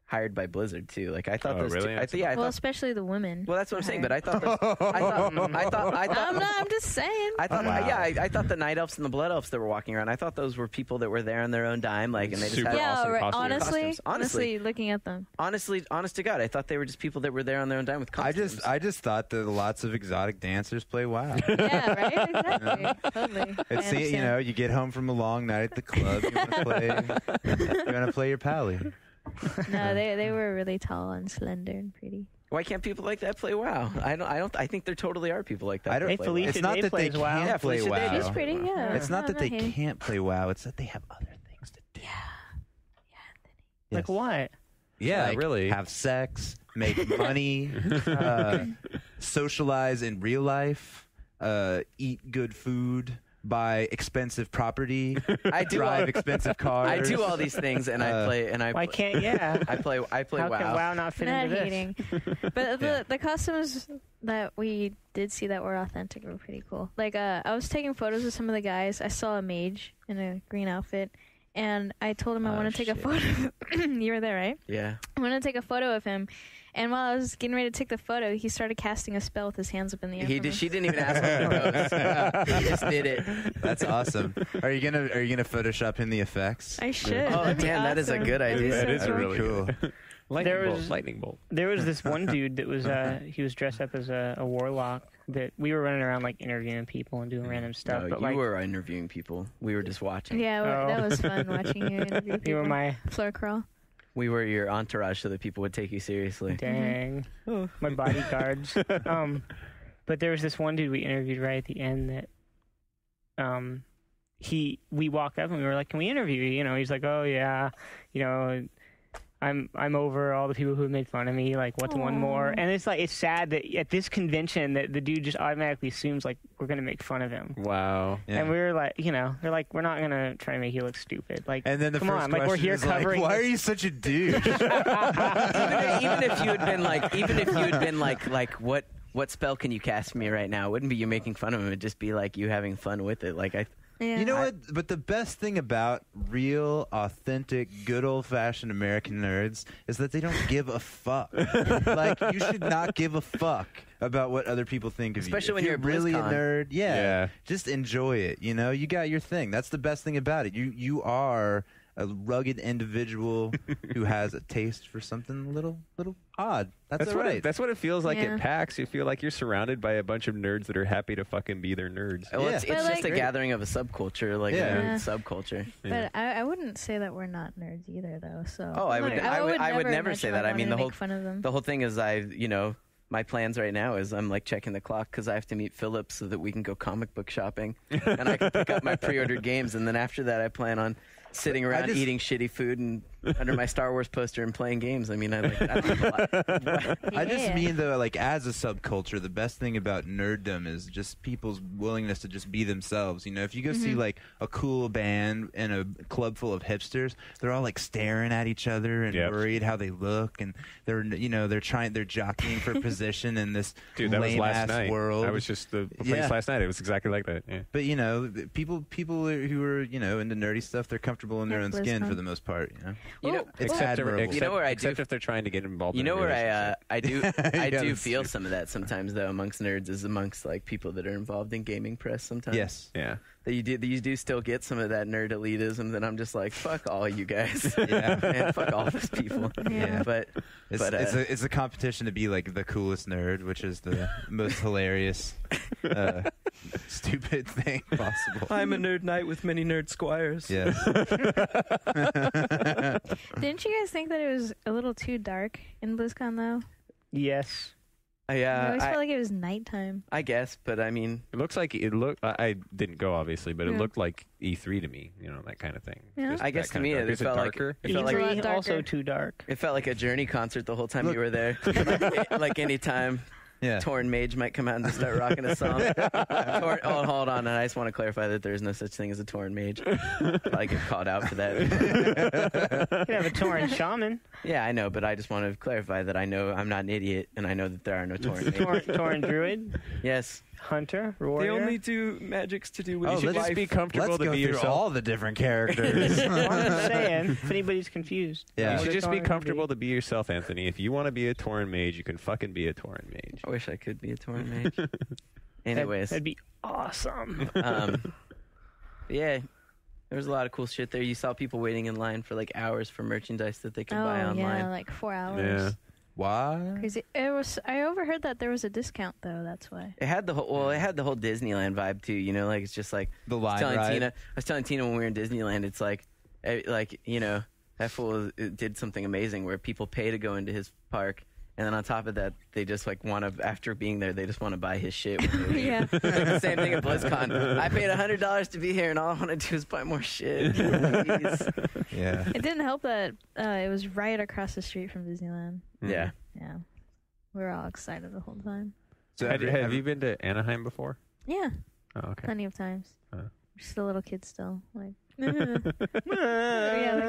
S2: hired by Blizzard too. Like I thought
S3: Oh,
S2: those.
S3: really?
S2: I
S4: Well,
S2: thought.
S4: especially the women.
S2: Well, that's what I'm saying. But I thought.
S4: I'm just saying.
S2: I thought.
S5: Wow.
S2: Yeah, I thought the night elves and the blood elves that were walking around. I thought those were people that were there on their own dime, like, and they just
S3: Super
S2: had.
S4: Yeah,
S3: awesome
S4: right.
S3: costumes.
S4: Honestly,
S2: Honestly.
S4: looking at them.
S2: Honestly, honest to God, I thought they were just people that were there on their own dime with costumes.
S5: I just thought that lots of exotic dancers play WoW.
S4: Yeah, right. Exactly. Totally. I
S5: It's you know, you get home from a long night at the club, you want to play your pally.
S4: No, they were really tall and slender and pretty.
S2: Why can't people like that play WoW? I think there totally are people like that.
S5: I don't.
S1: Hey,
S2: that play
S1: Felicia
S5: It's not
S1: Day
S5: that they
S1: plays WoW.
S5: can't
S2: Yeah,
S5: play
S2: Felicia Day
S5: WoW.
S2: does.
S4: She's pretty. Yeah.
S5: It's not that they
S4: hating.
S5: can't play WoW. It's that they have other things to do.
S1: Like what?
S3: Yeah,
S5: Like,
S3: really.
S5: have sex, make money, socialize in real life, eat good food, buy expensive property,
S2: I do
S5: drive
S2: all-
S5: expensive cars.
S2: I do all these things, and I play. And I.
S1: Why can't yeah?
S2: I play
S1: How
S2: WoW.
S1: can WoW not fit
S4: Not
S1: into this?
S4: hating. But the costumes that we did see that were authentic were pretty cool. Like I was taking photos of some of the guys. I saw a mage in a green outfit, and I told him I
S2: Oh,
S4: want to take a
S2: shit.
S4: photo. You were there, right?
S2: Yeah.
S4: I want to take a photo of him. And while I was getting ready to take the photo, he started casting a spell with his hands up in the air.
S2: She didn't even ask him to pose. He just did it.
S5: That's awesome. Are you gonna Photoshop in the effects?
S4: I should.
S2: Oh,
S4: That'd be
S2: damn, that is a
S4: awesome.
S2: good
S4: That'd be
S2: idea.
S3: That
S4: so
S3: is
S4: cool.
S3: really
S5: Cool.
S3: good. Lightning bolt.
S1: There was this one dude that was he was dressed up as a warlock that we were running around like interviewing people and doing random stuff.
S2: No,
S1: but
S2: you
S1: like,
S2: were interviewing people. We were just watching.
S4: Yeah,
S1: Oh.
S4: that was fun watching you interview people.
S1: you were my
S4: floor crawl.
S2: We were your entourage so that people would take you seriously.
S1: dang my bodyguards. But there was this one dude we interviewed right at the end that we walked up and we were like, can we interview you? You know, he's like, oh yeah, you know, I'm over all the people who have made fun of me. Like, what's one more? And it's like, it's sad that at this convention that the dude just automatically assumes like we're gonna make fun of him.
S3: Wow.
S5: Yeah.
S1: And we were like, you know, they're like, we're not gonna try to make you look stupid. Like,
S5: And then the
S1: come
S5: first
S1: on, like we're
S5: question
S1: here
S5: is
S1: covering.
S5: like, why are
S1: this-
S5: you such a douche?
S2: even if you had been like, what spell can you cast for me right now? It wouldn't be you making fun of him. It'd just be like you having fun with it. Like
S4: Yeah.
S5: You know what? But the best thing about real, authentic, good old-fashioned American nerds is that they don't give a fuck. Like, you should not give a fuck about what other people think of
S2: Especially
S5: you.
S2: when
S5: If
S2: you're at
S5: really a
S2: BlizzCon.
S5: nerd.
S3: Yeah.
S5: Just enjoy it. You know, you got your thing. That's the best thing about it. You are a rugged individual who has a taste for something a little odd. That's all
S3: what
S5: right.
S3: that's what it feels like
S4: Yeah.
S3: at PAX. You feel like you're surrounded by a bunch of nerds that are happy to fucking be their nerds.
S2: well,
S5: Yeah.
S2: it's
S4: But,
S2: just
S4: like-
S2: a gathering of a subculture, like
S5: Yeah.
S2: a
S4: Yeah.
S2: subculture.
S3: Yeah.
S4: But I wouldn't say that we're not nerds either, though. So
S2: Oh, I would never
S4: mention
S2: say
S4: I
S2: that. I
S4: wanted
S2: mean,
S4: to
S2: the whole
S4: make fun of them.
S2: The whole thing is my plans right now is I'm like checking the clock because I have to meet Philip so that we can go comic book shopping and I can pick up my pre-ordered games, and then after that I plan on sitting around eating shitty food and under my Star Wars poster and playing games. I mean, I don't have a lot.
S5: I just
S4: Yeah.
S5: mean, though, like, as a subculture, the best thing about nerddom is just people's willingness to just be themselves. You know, if you go see, like, a cool band in a club full of hipsters, they're all, like, staring at each other and
S3: Yep.
S5: worried how they look, and they're jockeying for position in this
S3: Dude, that was
S5: lame-ass
S3: last night.
S5: world.
S3: I was just the place
S5: Yeah.
S3: last night. It was exactly like that. Yeah.
S5: But, you know, people who are, you know, into nerdy stuff, they're comfortable in their
S4: Like
S5: own skin
S4: BlizzCon.
S5: for the most part, you know?
S2: You know,
S5: It's admirable.
S2: You know where I
S3: except
S2: do-
S3: if they're trying to get involved.
S2: You
S3: in
S2: know
S3: a
S2: where
S3: relationship.
S2: I do
S5: Yeah,
S2: do
S5: that's
S2: feel
S5: true.
S2: some of that sometimes though amongst nerds is amongst like people that are involved in gaming press sometimes.
S5: Yes.
S3: Yeah.
S2: That you do still get some of that nerd elitism that I'm just like, fuck all you guys.
S5: Yeah.
S2: Man, fuck all those people.
S4: Yeah.
S2: But
S5: It's a competition to be like the coolest nerd, which is the most hilarious, stupid thing possible.
S2: I'm a nerd knight with many nerd squires.
S5: Yes.
S4: Didn't you guys think that it was a little too dark in BlizzCon, though?
S1: Yes.
S4: I always felt like it was nighttime.
S2: I guess, but I mean,
S3: It looks like it looked. I didn't go obviously, but it
S4: Yeah.
S3: looked like E3 to me. You know, that kind of thing.
S4: Yeah.
S3: Just
S2: I
S3: that
S2: guess to
S3: kind of
S2: me
S3: dark.
S2: it
S3: Is it
S2: felt like
S3: darker?
S2: it felt
S4: It's a
S2: like
S4: lot darker.
S1: also too dark.
S2: it felt like a Journey concert the whole time
S5: Look-
S2: you were there. like any time
S5: Yeah.
S2: Torn Mage might come out and just start rocking a song. Hold on, and I just want to clarify that there is no such thing as a Torn Mage. I get called out for that.
S1: You could have a Tauren shaman.
S2: Yeah, I know, but I just want to clarify that I know I'm not an idiot, and I know that there are no Torn Mages.
S1: Tauren druid,
S2: Yes.
S1: hunter, warrior.
S2: do magics to do with
S3: You should just be comfortable
S5: Let's
S3: to
S5: go
S3: be
S5: through
S3: yourself.
S5: all the different characters.
S1: Well, I'm just saying, if anybody's confused.
S5: Yeah.
S3: You
S1: What
S3: should
S1: a
S3: just be
S1: Tauren
S3: comfortable
S1: could
S3: to be yourself, Anthony. If you want to be a Tauren mage, you can fucking be a Tauren mage.
S2: I wish I could be a Torn Mage. Anyways,
S1: That'd be awesome.
S2: yeah, there was a lot of cool shit there. You saw people waiting in line for like hours for merchandise that they could
S4: Oh,
S2: buy
S4: yeah,
S2: online.
S4: like 4 hours.
S3: Yeah.
S5: Why?
S4: Crazy. I overheard that there was a discount, though. That's why.
S2: It had the whole Disneyland vibe too. You know, like it's just like
S5: The
S2: I was
S5: line
S2: telling
S5: ride.
S2: Tina. I was telling Tina when we were in Disneyland, it's like you know, that fool did something amazing where people pay to go into his park, and then on top of that, they just like want to, after being there, they just want to buy his shit. When they leave.
S4: Yeah.
S2: It's like the same thing at BlizzCon. I paid $100 to be here, and all I want to do is buy more shit. Please.
S5: Yeah.
S4: It didn't help that it was right across the street from Disneyland.
S2: Yeah.
S4: Yeah. We were all excited the whole time.
S5: So
S3: Have you been to Anaheim before?
S4: Yeah.
S3: Oh, okay.
S4: Plenty of times.
S3: Huh.
S4: Just a little kid still. Like, yeah,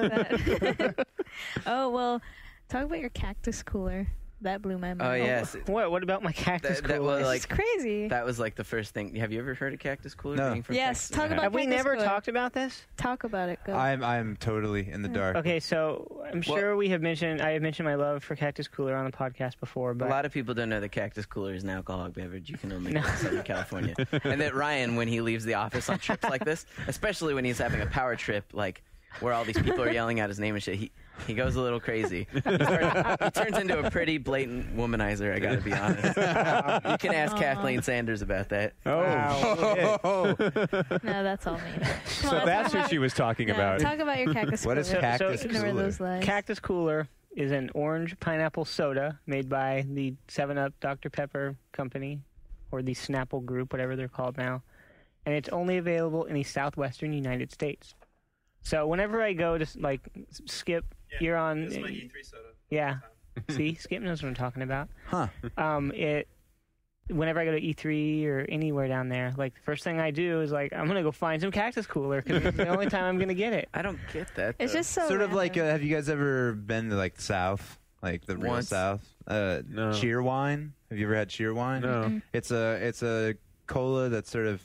S4: like that. Oh, well, talk about your cactus cooler. that blew my mind.
S2: Oh yes.
S1: What about my cactus
S2: That
S1: cooler?
S2: was like
S4: It's crazy.
S2: that was like the first thing. Have you ever heard of cactus cooler?
S5: No.
S2: Being from
S4: Yes,
S2: Texas?
S4: talk about
S1: Have we
S4: cactus
S1: never
S4: cooler.
S1: talked about this?
S4: Talk about it. Go.
S5: I'm totally in the dark.
S1: Okay, so I'm sure I have mentioned my love for cactus cooler on the podcast before, but
S2: A lot of people don't know that cactus cooler is an alcoholic beverage you can only get in Southern California. And that Ryan, when he leaves the office on trips like this, especially when he's having a power trip, like where all these people are yelling out his name and shit, he goes a little crazy. He turns into a pretty blatant womanizer, I gotta be honest. You can ask Kathleen Sanders about that.
S3: Oh,
S4: No, that's all me.
S3: so that's what she was talking about.
S4: Talk about your cactus
S5: What
S4: cooler.
S5: is cactus
S1: so-
S4: Ignore
S5: cooler?
S4: those lies.
S1: Cactus Cooler is an orange pineapple soda made by the 7-Up Dr. Pepper company, or the Snapple Group, whatever they're called now. And it's only available in the southwestern United States. So whenever I go to, like, Skip, you're on...
S6: This is my E3 soda.
S1: Yeah. See? Skip knows what I'm talking about.
S5: Huh.
S1: Whenever I go to E3 or anywhere down there, like, the first thing I do is, like, I'm going to go find some Cactus Cooler because it's the only time I'm going to get it.
S2: I don't get that.
S4: It's
S2: though.
S4: just so
S5: Sort of like,
S4: random.
S5: have you guys ever been to like the South, like the real
S2: Once.
S5: South?
S3: No.
S5: Cheer wine. Have you ever had cheer wine?
S3: No.
S5: It's a cola that's sort of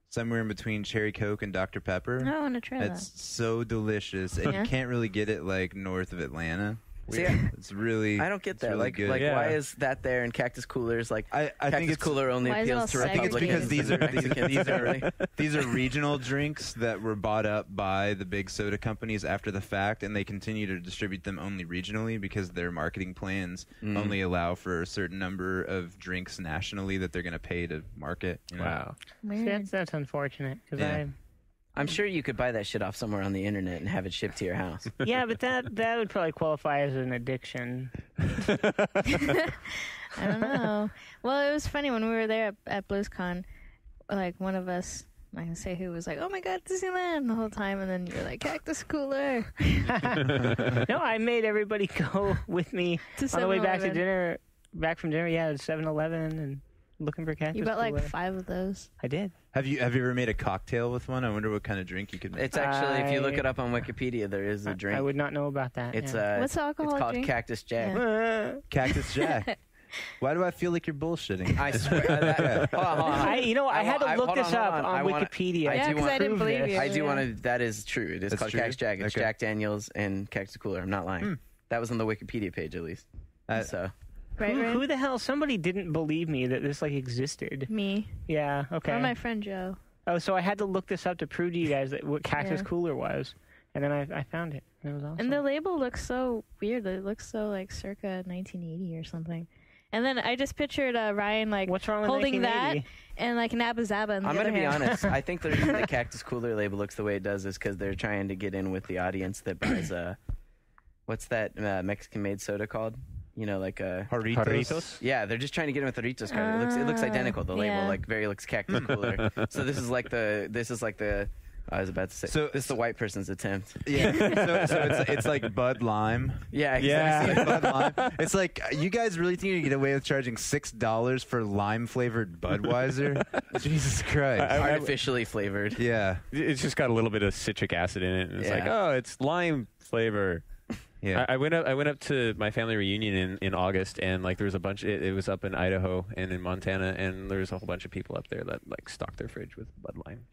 S5: somewhere in between Cherry Coke and Dr. Pepper.
S4: I want to try
S5: It's so delicious, and
S4: Yeah.
S5: you can't really get it like north of Atlanta.
S2: See,
S5: It's really.
S2: I don't get
S5: it's
S2: that.
S5: really
S2: Like,
S5: good.
S3: Yeah.
S2: why is that there and Cactus Coolers like
S5: I
S2: Cactus
S5: think it's
S2: Cooler only
S4: Why is it all
S2: appeals to
S5: I think it's
S2: Republicans
S5: because these
S2: and
S5: are
S2: Mexicans.
S5: these are regional drinks that were bought up by the big soda companies after the fact, and they continue to distribute them only regionally because their marketing plans only allow for a certain number of drinks nationally that they're going to pay to market. You know?
S3: Wow.
S1: See,
S4: Weird.
S1: that's unfortunate. Cause
S5: Yeah.
S2: I'm sure you could buy that shit off somewhere on the internet and have it shipped to your house.
S1: Yeah, but that would probably qualify as an addiction.
S4: I don't know. Well, it was funny when we were there at BlizzCon. Like one of us, I can say who, was like, "Oh my God, Disneyland!" the whole time, and then you're like, "Cactus Cooler."
S1: No, I made everybody go with me
S4: To
S1: on the way back to
S4: 7-Eleven.
S1: dinner. Back from dinner, yeah, to 7-Eleven and looking for Cactus
S4: You bought like
S1: Cooler.
S4: 5 of those.
S1: I did.
S5: Have you ever made a cocktail with one? I wonder what kind of drink you could make.
S2: It's actually, if you look it up on Wikipedia, there is a drink.
S1: I would not know about that.
S2: It's
S1: yeah.
S4: What's the alcoholic
S2: It's called
S4: drink?
S2: Cactus Jack.
S4: Yeah.
S5: Cactus Jack. Why do I feel like you're bullshitting?
S2: I swear. Hold on.
S1: I had to look this up on Wikipedia.
S4: Yeah,
S2: do
S4: 'cause
S2: want-
S4: I didn't
S1: prove
S4: believe
S1: this.
S4: you.
S2: I do
S4: Yeah.
S2: want to. That is true. It is
S5: That's
S2: called
S5: true?
S2: Cactus Jack. It's
S5: Okay.
S2: Jack Daniels and Cactus Cooler. I'm not lying. That was on the Wikipedia page at least. So
S4: Right, right.
S1: Who the hell? Somebody didn't believe me that this like existed.
S4: Me.
S1: Yeah. Okay.
S4: Or my friend Joe.
S1: Oh, so I had to look this up to prove to you guys that what Cactus
S4: Yeah.
S1: Cooler was, and then I found it. It was awesome.
S4: And the label looks so weird. It looks so like circa 1980 or something. And then I just pictured Ryan like
S1: What's wrong with
S4: holding that
S1: 1980?
S4: and like Nabba Zabba in the
S2: I'm
S4: other
S2: gonna be
S4: hand.
S2: honest. I think the reason the Cactus Cooler label looks the way it does is because they're trying to get in with the audience that buys what's that Mexican-made soda called? You know, like
S3: Jarritos?
S2: yeah, they're just trying to get in with the Ritos card. It looks identical. The label
S4: yeah.
S2: like very looks Cactus Cooler. So this is like the I was about to say.
S5: So-
S2: this is the white person's attempt.
S5: Yeah. So it's like Bud Lime.
S2: Yeah,
S3: Yeah.
S2: exactly.
S5: Bud Lime. It's like you guys really think you can get away with charging $6 for lime flavored Budweiser? Jesus Christ.
S2: Artificially flavored.
S5: Yeah.
S3: It's just got a little bit of citric acid in it, and it's
S2: Yeah.
S3: like, oh, it's lime flavor.
S5: Yeah.
S3: I went up to my family reunion in August, and like there was a bunch. It was up in Idaho and in Montana, and there was a whole bunch of people up there that like stocked their fridge with Bud Lime.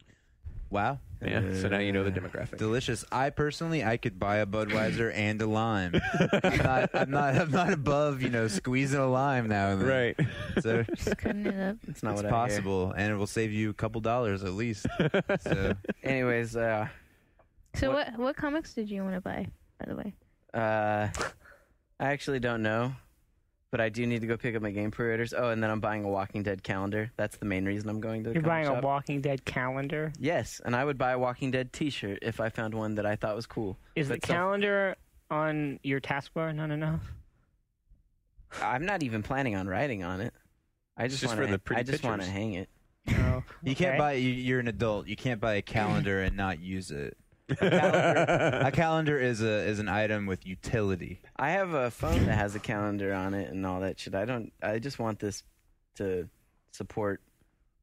S5: Wow.
S3: Yeah, so now you know the demographic.
S5: Delicious. I could buy a Budweiser and a lime. I'm not above, squeezing a lime now and then.
S3: Right.
S5: So
S4: Just cutting it up.
S2: It's not
S5: it's
S2: what
S5: possible, and it will save you a couple dollars at least. So
S2: I hear. Anyways,
S4: So what comics did you want to buy, by the way?
S2: I actually don't know, but I do need to go pick up my game pre-orders. Oh, and then I'm buying a Walking Dead calendar. That's the main reason I'm going to the
S1: You're
S2: comic
S1: buying
S2: shop.
S1: a Walking Dead calendar.
S2: Yes, and I would buy a Walking Dead T-shirt if I found one that I thought was cool.
S1: Is the
S2: But so-
S1: calendar on your taskbar not enough?
S2: I'm not even planning on writing on it. I just
S3: Just
S2: want
S3: for the pretty
S2: I just want to
S3: pictures.
S2: hang it.
S1: No.
S5: you can't
S1: Okay.
S5: buy. You're an adult. You can't buy a calendar and not use it. A calendar is an item with utility.
S2: I have a phone that has a calendar on it and all that shit. I just want this to support.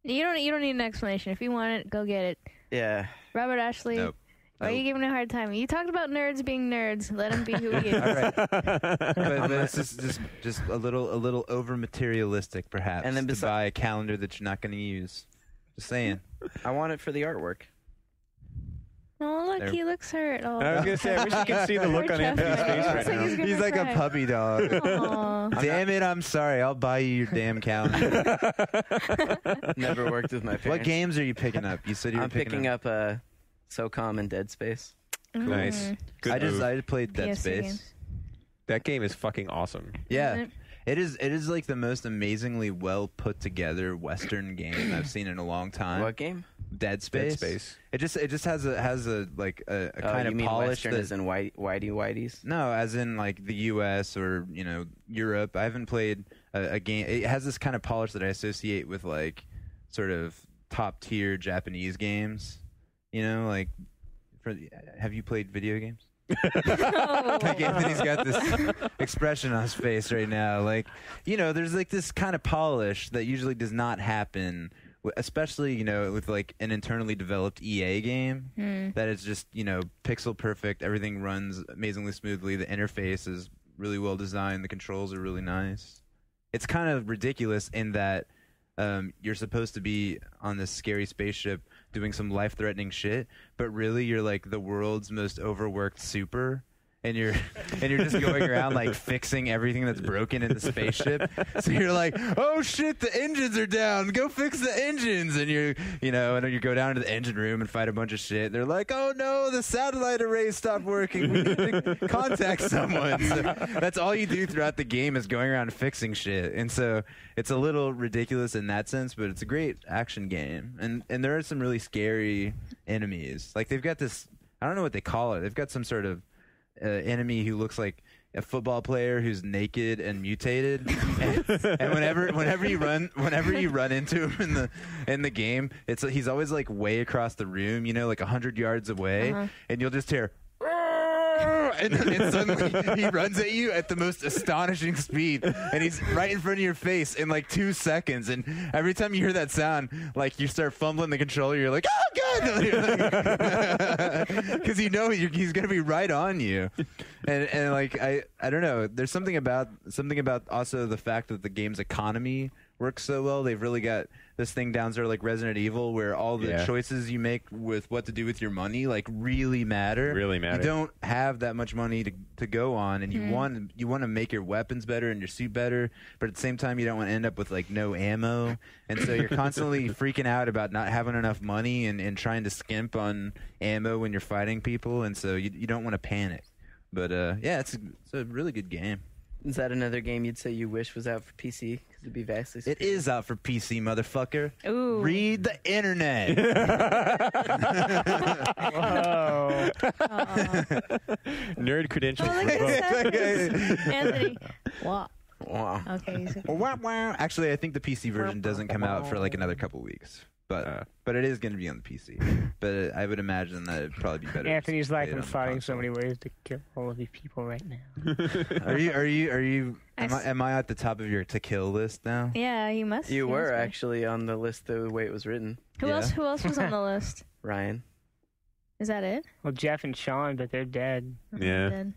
S4: You don't need an explanation. If you want it, go get it.
S2: Yeah.
S4: Robert Ashley
S5: Nope.
S4: Why are you giving him a hard time? You talked about nerds being nerds. Let him be who he is.
S5: All right. But this is just a little over materialistic, perhaps,
S2: And then
S5: to buy a calendar that you're not going to use. Just saying.
S2: I want it for the artwork.
S4: Oh, look,
S5: There.
S4: he looks hurt. Oh.
S3: I was gonna say, I wish you could see the look on Anthony's face right now.
S5: He's like a puppy dog.
S4: Aw.
S5: Damn it, I'm sorry. I'll buy you your damn calendar.
S2: Never worked with my parents.
S5: What games are you picking up? You said you were
S2: I'm picking up SOCOM and Dead Space.
S3: Nice. Good move.
S5: I played Dead
S4: PS2
S5: Space.
S4: games.
S3: That game is fucking awesome.
S5: Yeah. It is like the most amazingly well put together Western game I've seen in a long time.
S2: What game?
S5: Dead Space.
S3: Dead Space.
S5: It just has a kind
S2: you
S5: of
S2: mean
S5: polish
S2: Western
S5: that,
S2: as in whitey-whiteys?
S5: no, as in like the U.S. or Europe. I haven't played a game. It has this kind of polish that I associate with like sort of top tier Japanese games. Like, have you played video games? Like Anthony's got this expression on his face right now. Like, there's like this kind of polish that usually does not happen, especially, with like an internally developed EA game that is just, pixel perfect. Everything runs amazingly smoothly. The interface is really well designed. The controls are really nice. It's kind of ridiculous in that you're supposed to be on this scary spaceship doing some life-threatening shit, but really you're like the world's most overworked super, and you're just going around like fixing everything that's broken in the spaceship. So you're like, oh shit, the engines are down, go fix the engines, and you go down to the engine room and fight a bunch of shit. They're like, oh no, the satellite array stopped working, we need to contact someone. So that's all you do throughout the game is going around fixing shit. And so it's a little ridiculous in that sense, but it's a great action game. And there are some really scary enemies. Like they've got this, I don't know what they call it, they've got some sort of enemy who looks like a football player who's naked and mutated, and whenever you run into him in the game, he's always like way across the room, like 100 yards away, and you'll just hear. And suddenly he runs at you at the most astonishing speed, and he's right in front of your face in like 2 seconds. And every time you hear that sound, like you start fumbling the controller, you're like, "Oh, good," because he's gonna be right on you. And like I don't know. There's something about also the fact that the game's economy works so well. They've really got this thing down there like Resident Evil, where all the choices you make with what to do with your money like really matter. You don't have that much money to go on, and you want to make your weapons better and your suit better, but at the same time you don't want to end up with like no ammo, and so you're constantly freaking out about not having enough money and trying to skimp on ammo when you're fighting people, and so you don't want to panic. But it's a really good game.
S2: Is that another game you'd say you wish was out for PC? Because it'd be vastly superior.
S5: It is out for PC, motherfucker.
S4: Ooh.
S5: Read the internet.
S1: Whoa.
S3: Nerd credentials.
S4: Oh, look at
S3: revoked.
S4: Anthony. Wow.
S2: Wow.
S4: Okay. He's
S5: Actually, I think the PC version doesn't come out for like another couple weeks. But it is going to be on the PC. But I would imagine that it'd probably be better.
S1: Anthony's like,
S5: I'm
S1: I'm fighting so many ways to kill all of these people right now.
S5: Are you? Am I at the top of your to kill list now?
S4: Yeah, you must.
S2: You
S4: he
S2: were
S4: must be.
S2: actually on the list the way it was written.
S4: Who
S5: Yeah.
S4: else? Who else was on the list?
S2: Ryan.
S4: Is that it?
S1: Well, Jeff and Sean, but they're dead.
S3: Yeah.
S4: Then.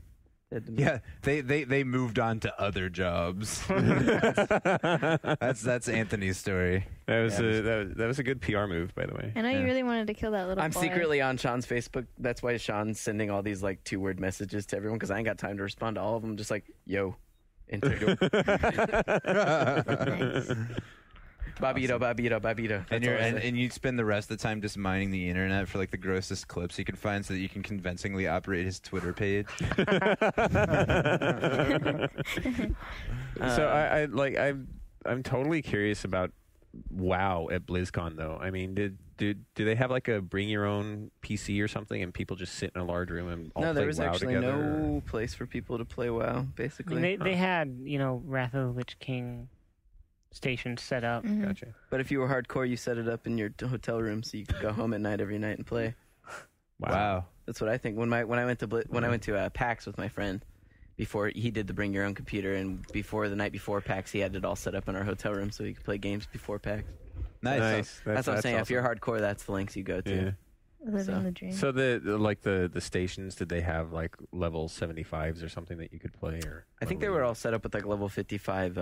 S5: Yeah, they moved on to other jobs. That's Anthony's story.
S3: That was a good PR move, by the way.
S4: I know you really wanted to kill that little
S2: I'm
S4: boy.
S2: secretly on Sean's Facebook. That's why Sean's sending all these like 2-word messages to everyone, because I ain't got time to respond to all of them. Just like, yo, integral.
S4: Nice.
S2: Babito, babito, babito.
S5: And you spend the rest of the time just mining the internet for like the grossest clips you can find, so that you can convincingly operate his Twitter page.
S3: So I'm totally curious about WoW at BlizzCon though. I mean, do they have like a bring your own PC or something, and people just sit in a large room and all
S2: No,
S3: play
S2: there was
S3: WoW
S2: actually
S3: together?
S2: no place for people to play WoW,
S1: I
S2: basically.
S1: mean, they had, Wrath of the Lich King stations set up.
S4: Mhm.
S3: Gotcha.
S2: But if you were hardcore, you set it up in your hotel room so you could go home at night every night and play.
S5: Wow.
S2: That's what I think. When I went to PAX with my friend, before he did the bring your own computer, and before the night before PAX, he had it all set up in our hotel room so he could play games before PAX.
S5: Nice.
S2: That's what I'm saying. If
S3: awesome.
S2: you're hardcore, that's the links you go to.
S3: Yeah.
S4: Living the dream.
S3: So the stations, did they have like level 75s or something that you could play? Or
S2: I think they were all set up with like level 55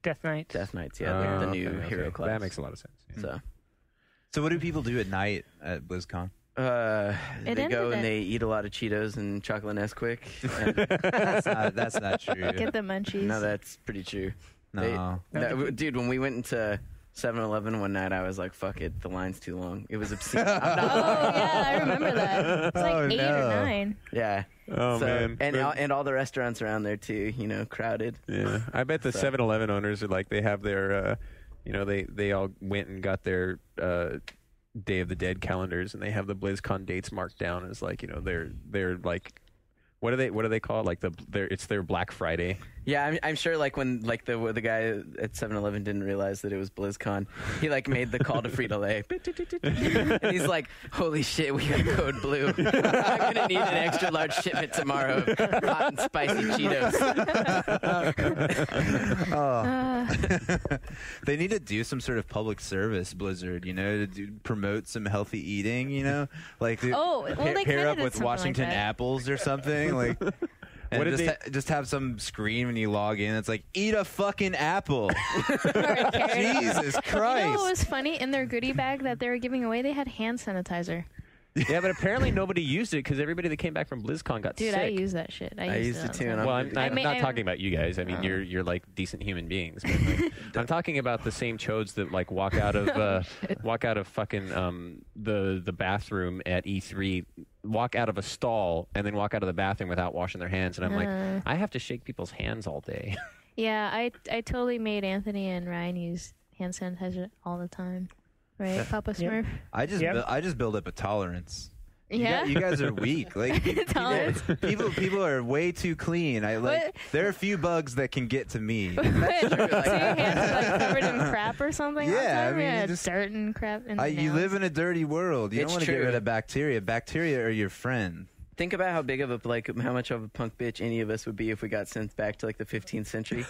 S1: Death Knights.
S2: Yeah, the new hero class.
S3: That makes a lot of sense. Yeah.
S2: So
S5: what do people do at night at BlizzCon?
S2: They go and they eat a lot of Cheetos and chocolate Nesquik.
S5: That's not true.
S4: Get the munchies.
S2: No, that's pretty true.
S5: No.
S2: Dude, when we went into 7-Eleven one night, I was like, fuck it, the line's too long. It was obscene.
S4: Oh, yeah, I remember that. It's like 8 or 9.
S2: Yeah.
S3: Oh, man.
S2: And all the restaurants around there, too, crowded.
S3: Yeah. I bet the 7-Eleven owners are like, they have their, they all went and got their Day of the Dead calendars, and they have the BlizzCon dates marked down as like, they're like, what do they call it? Like it's their Black Friday.
S2: Yeah, I'm sure like when like the guy at 7-Eleven didn't realize that it was BlizzCon, he like made the call to Frito-Lay. And he's like, holy shit, we got code blue. I'm going to need an extra large shipment tomorrow of hot and spicy Cheetos.
S5: They need to do some sort of public service, Blizzard, to promote some healthy eating, like
S4: they
S5: pair up
S4: did
S5: with
S4: something
S5: Washington
S4: like that.
S5: Apples or something, like. And just have some screen when you log in. It's like, eat a fucking apple. Jesus Christ.
S4: You know what was funny? In their goodie bag that they were giving away, they had hand sanitizer.
S3: Yeah, but apparently nobody used it because everybody that came back from BlizzCon got sick.
S4: Dude, I use that shit. I used it too.
S3: Well, I'm not talking about you guys. I mean, you're like decent human beings. But like, I'm talking about the same chodes that like walk out of fucking the bathroom at E3, walk out of a stall, and then walk out of the bathroom without washing their hands. And I'm like, I have to shake people's hands all day.
S4: Yeah, I totally made Anthony and Ryan use hand sanitizer all the time. Right, Papa Smurf?
S5: I just build up a tolerance.
S4: Yeah,
S5: you guys are weak. Like people are way too clean. There are a few bugs that can get to me.
S4: So your hands are like covered in crap or something?
S5: Yeah,
S4: I mean, just dirt and crap.
S5: You live in a dirty world. You don't want to get rid of bacteria. Bacteria are your friend.
S2: Think about how big of how much of a punk bitch any of us would be if we got sent back to like the 15th century.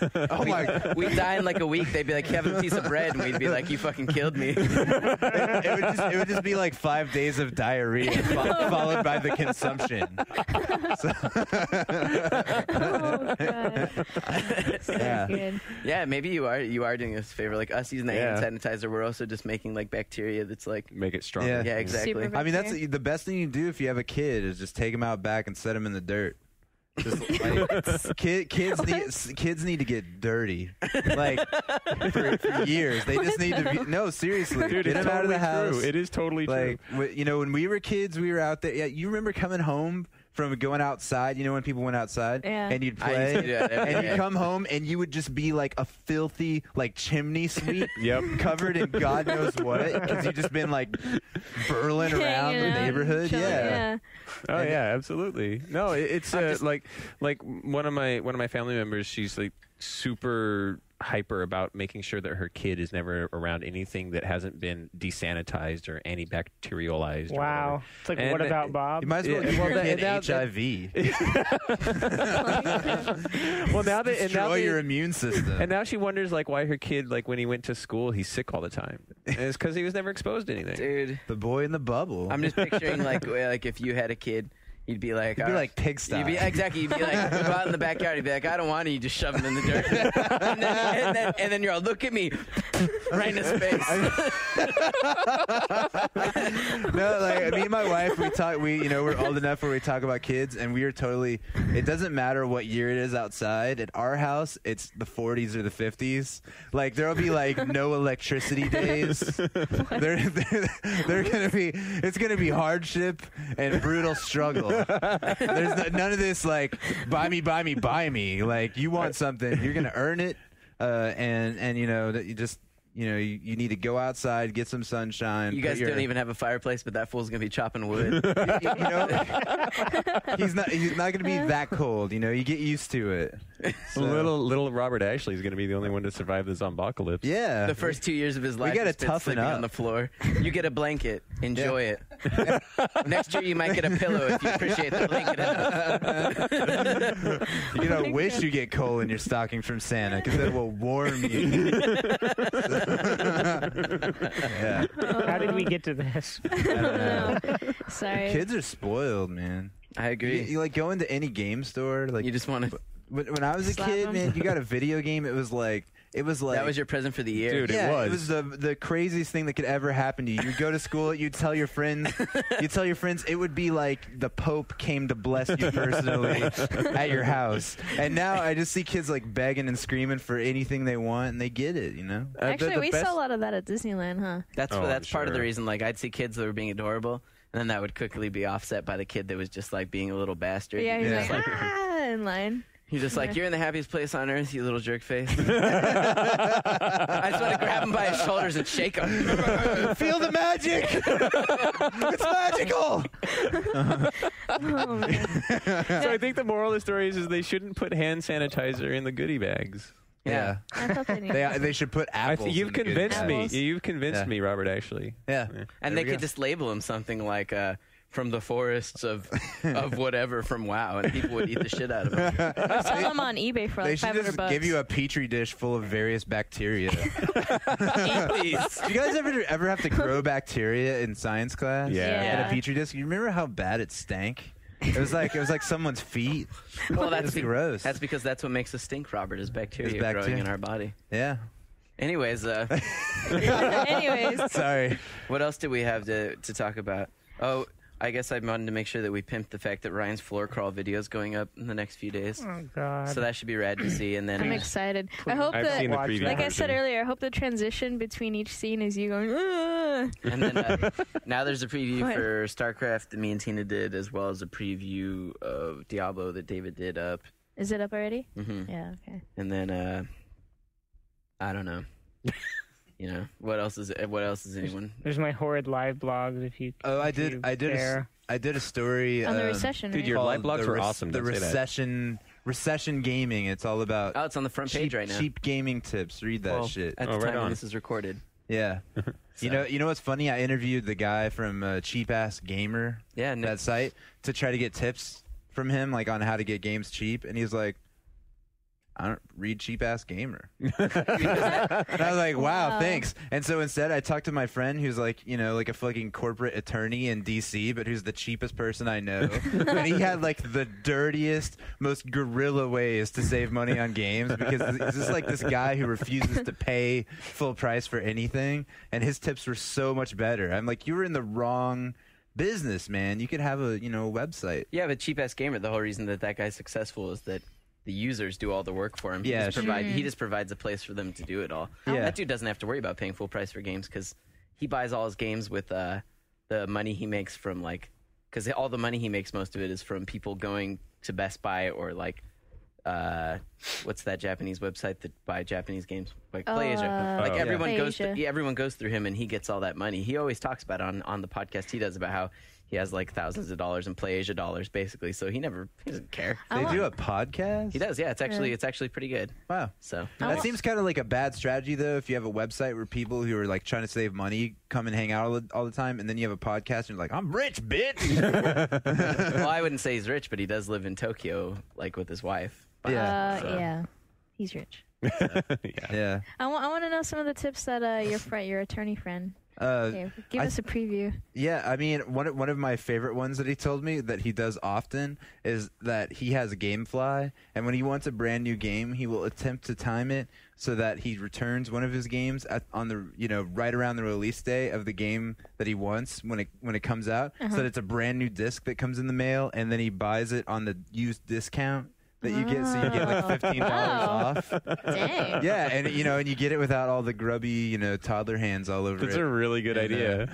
S2: We'd die in like a week. They'd be like, you have a piece of bread, and we'd be like, you fucking killed me.
S5: It would just be like 5 days of diarrhea followed by the consumption.
S4: Oh god. So good.
S2: Yeah, maybe you are doing us a favor. Like us using the hand sanitizer, we're also just making like bacteria that's like
S3: make it stronger.
S2: Yeah, exactly.
S5: I mean, that's the best thing you can do if you have a kid is just take them out back and set them in the dirt. Just, like, kids need to get dirty, like for years. They just need to be. No, seriously,
S3: dude,
S5: get them out of the house.
S3: It is totally true.
S5: When we were kids, we were out there. Yeah, you remember coming home from going outside, when people went outside, and you'd play, and you'd come home, and you would just be like a filthy, like chimney sweep, covered in God knows what, because you've just been like burling around the neighborhood. Yeah.
S3: Oh yeah, absolutely. No, it's like one of my family members. She's like super hyper about making sure that her kid is never around anything that hasn't been desanitized or antibacterialized.
S1: Wow. It's like, what about Bob?
S5: You might as well give your kid HIV.
S3: Well, now that
S5: destroy your immune system.
S3: And now she wonders like why her kid, like when he went to school, he's sick all the time. And it's because he was never exposed to anything.
S2: Dude,
S5: the boy in the bubble.
S2: I'm just picturing like if you had a kid. You'd be like,
S5: pigsty.
S2: You'd be like, go out in the backyard. You'd be like, I don't want it. You just shove him in the dirt, and then you're all, look at me, right in his face.
S5: No, like me and my wife, we talk. We're old enough where we talk about kids, and we are totally. It doesn't matter what year it is outside. At our house, it's the 40s or the 50s. Like there'll be like no electricity days. They're gonna be. It's gonna be hardship and brutal struggle. There's none of this like buy me. Like you want something, you're gonna earn it, and that you just you need to go outside, get some sunshine.
S2: You guys don't even have a fireplace, but that fool's gonna be chopping wood.
S5: He's not gonna be that cold. You get used to it. So.
S3: Little Robert Ashley is gonna be the only one to survive the zombocalypse.
S5: Yeah,
S2: the first 2 years of his life,
S5: we gotta
S2: toughen up on the floor. You get a blanket, enjoy it. Next year you might get a pillow if you appreciate the blanket enough.
S5: You know, wish you get coal in your stocking from Santa because it will warm you. Yeah.
S1: How did we get to this?
S4: I don't know. Sorry.
S5: Kids are spoiled, man.
S2: I agree.
S5: You like go into any game store, like
S2: You just want to.
S5: when I was a
S4: Slap
S5: kid,
S4: 'em.
S5: man, you got a video game. It was like
S2: That was your present for the year.
S3: Dude,
S5: yeah,
S3: it
S5: it was the craziest thing that could ever happen to you. You'd go to school, you'd tell your friends, it would be like the Pope came to bless you personally at your house. And now I just see kids like begging and screaming for anything they want, and they get it, you know?
S4: Actually,
S3: the
S4: we
S3: best-
S4: saw a lot of that at Disneyland, huh?
S2: That's
S3: Oh,
S2: that's part of the
S3: sure.
S2: reason. Like I'd see kids that were being adorable, and then that would quickly be offset by the kid that was just like being a little bastard.
S4: Yeah, he's
S5: Yeah.
S4: like, in line.
S2: He's just like,
S4: Yeah.
S2: you're in the happiest place on earth, you little jerk face. I just want to grab him by his shoulders and shake him.
S5: Feel the magic! It's magical!
S4: Oh, man.
S3: So I think the moral of the story is they shouldn't put hand sanitizer in the goodie bags.
S5: Yeah.
S4: I thought they knew.
S5: They should put apples.
S3: You've
S5: in the good
S3: convinced me.
S5: bags.
S3: You've convinced
S5: Yeah.
S3: me, Robert. Actually,
S5: Yeah.
S2: And
S5: There
S2: they
S5: we
S2: could
S5: go.
S2: just label him something like from the forests of whatever from WoW, and people would eat the shit out of him.
S4: Sell them on eBay for
S5: They
S4: like
S5: should
S4: $500.
S5: just give you a petri dish full of various bacteria.
S2: Eat these.
S5: Do you guys ever have to grow bacteria in science class?
S3: Yeah.
S5: In a petri dish. You remember how bad it stank? It was like someone's feet.
S2: Well,
S5: It was gross.
S2: That's because that's what makes us stink, Robert, is bacteria
S5: Is bacteria.
S2: growing in our body.
S5: Yeah.
S2: Anyways,
S4: Anyways,
S5: Sorry.
S2: what else do we have to talk about? Oh, I guess I wanted to make sure that we pimped the fact that Ryan's floor crawl video is going up in the next few days.
S1: Oh God.
S2: So that should be rad to see. And then
S4: I'm excited. I hope
S3: I've seen the
S1: Watch
S3: preview.
S1: that.
S4: like I said
S3: version.
S4: earlier, I hope the transition between each scene is you going, "Ugh."
S2: and then now there's a preview
S4: What?
S2: for StarCraft that me and Tina did, as well as a preview of Diablo that David did up.
S4: Is it up already?
S2: hmm
S4: Yeah, okay.
S2: And then I don't know. You know what else is anyone?
S1: There's my horrid live blogs. If you.
S5: Oh, I
S1: if you
S5: did
S1: care.
S5: a story.
S4: On the recession,
S3: dude,
S4: right?
S3: your live
S5: called
S3: blogs
S5: the
S3: were awesome.
S5: The
S3: Don't say that.
S5: recession gaming. It's all about
S2: Oh, it's on the front page right now.
S5: cheap gaming tips. Read that
S2: Well,
S5: shit.
S2: At the
S3: Oh, right
S2: time when
S3: on.
S2: this is recorded.
S5: Yeah. You know what's funny? I interviewed the guy from Cheap Ass Gamer,
S2: Yeah,
S5: that site, to try to get tips from him, like on how to get games cheap, and he was like, I don't read Cheap Ass Gamer. And I was like, wow, thanks. And so instead I talked to my friend who's like, like a fucking corporate attorney in DC, but who's the cheapest person I know. And he had like the dirtiest, most guerrilla ways to save money on games, because it's just like this guy who refuses to pay full price for anything, and his tips were so much better. I'm like, you were in the wrong business, man. You could have a website.
S2: Yeah, but Cheap Ass Gamer, the whole reason that guy's successful is that the users do all the work for him.
S5: Yeah,
S2: He just provides a place for them to do it all.
S5: Yeah.
S2: That dude doesn't have to worry about paying full price for games because he buys all his games with the money he makes from because all the money he makes, most of it is from people going to Best Buy or what's that Japanese website that buy Japanese games, like PlayAsia. Everyone goes
S4: PlayAsia.
S2: everyone goes through him and he gets all that money. He always talks about it on the podcast he does about how he has like thousands of dollars in PlayAsia dollars basically, so he doesn't care.
S5: They do a podcast?
S2: He does, yeah. It's actually pretty good.
S5: Wow.
S2: So
S5: That seems kind of like a bad strategy, though, if you have a website where people who are like trying to save money come and hang out all the time, and then you have a podcast and you're like, I'm rich, bitch.
S2: well, I wouldn't say he's rich, but he does live in Tokyo, like with his wife.
S5: Yeah.
S4: Yeah. He's rich.
S5: Yeah.
S4: I want to know some of the tips that your attorney friend. Okay, give us a preview.
S5: Yeah, I mean, one of my favorite ones that he told me that he does often is that he has a GameFly, and when he wants a brand new game, he will attempt to time it so that he returns one of his games on the right around the release day of the game that he wants when it comes out, so that it's a brand new disc that comes in the mail, and then he buys it on the used discount that you get, so you get like $15 off.
S4: Dang.
S5: Yeah, and and you get it without all the grubby, toddler hands all over
S3: That's
S5: it.
S3: a really good idea.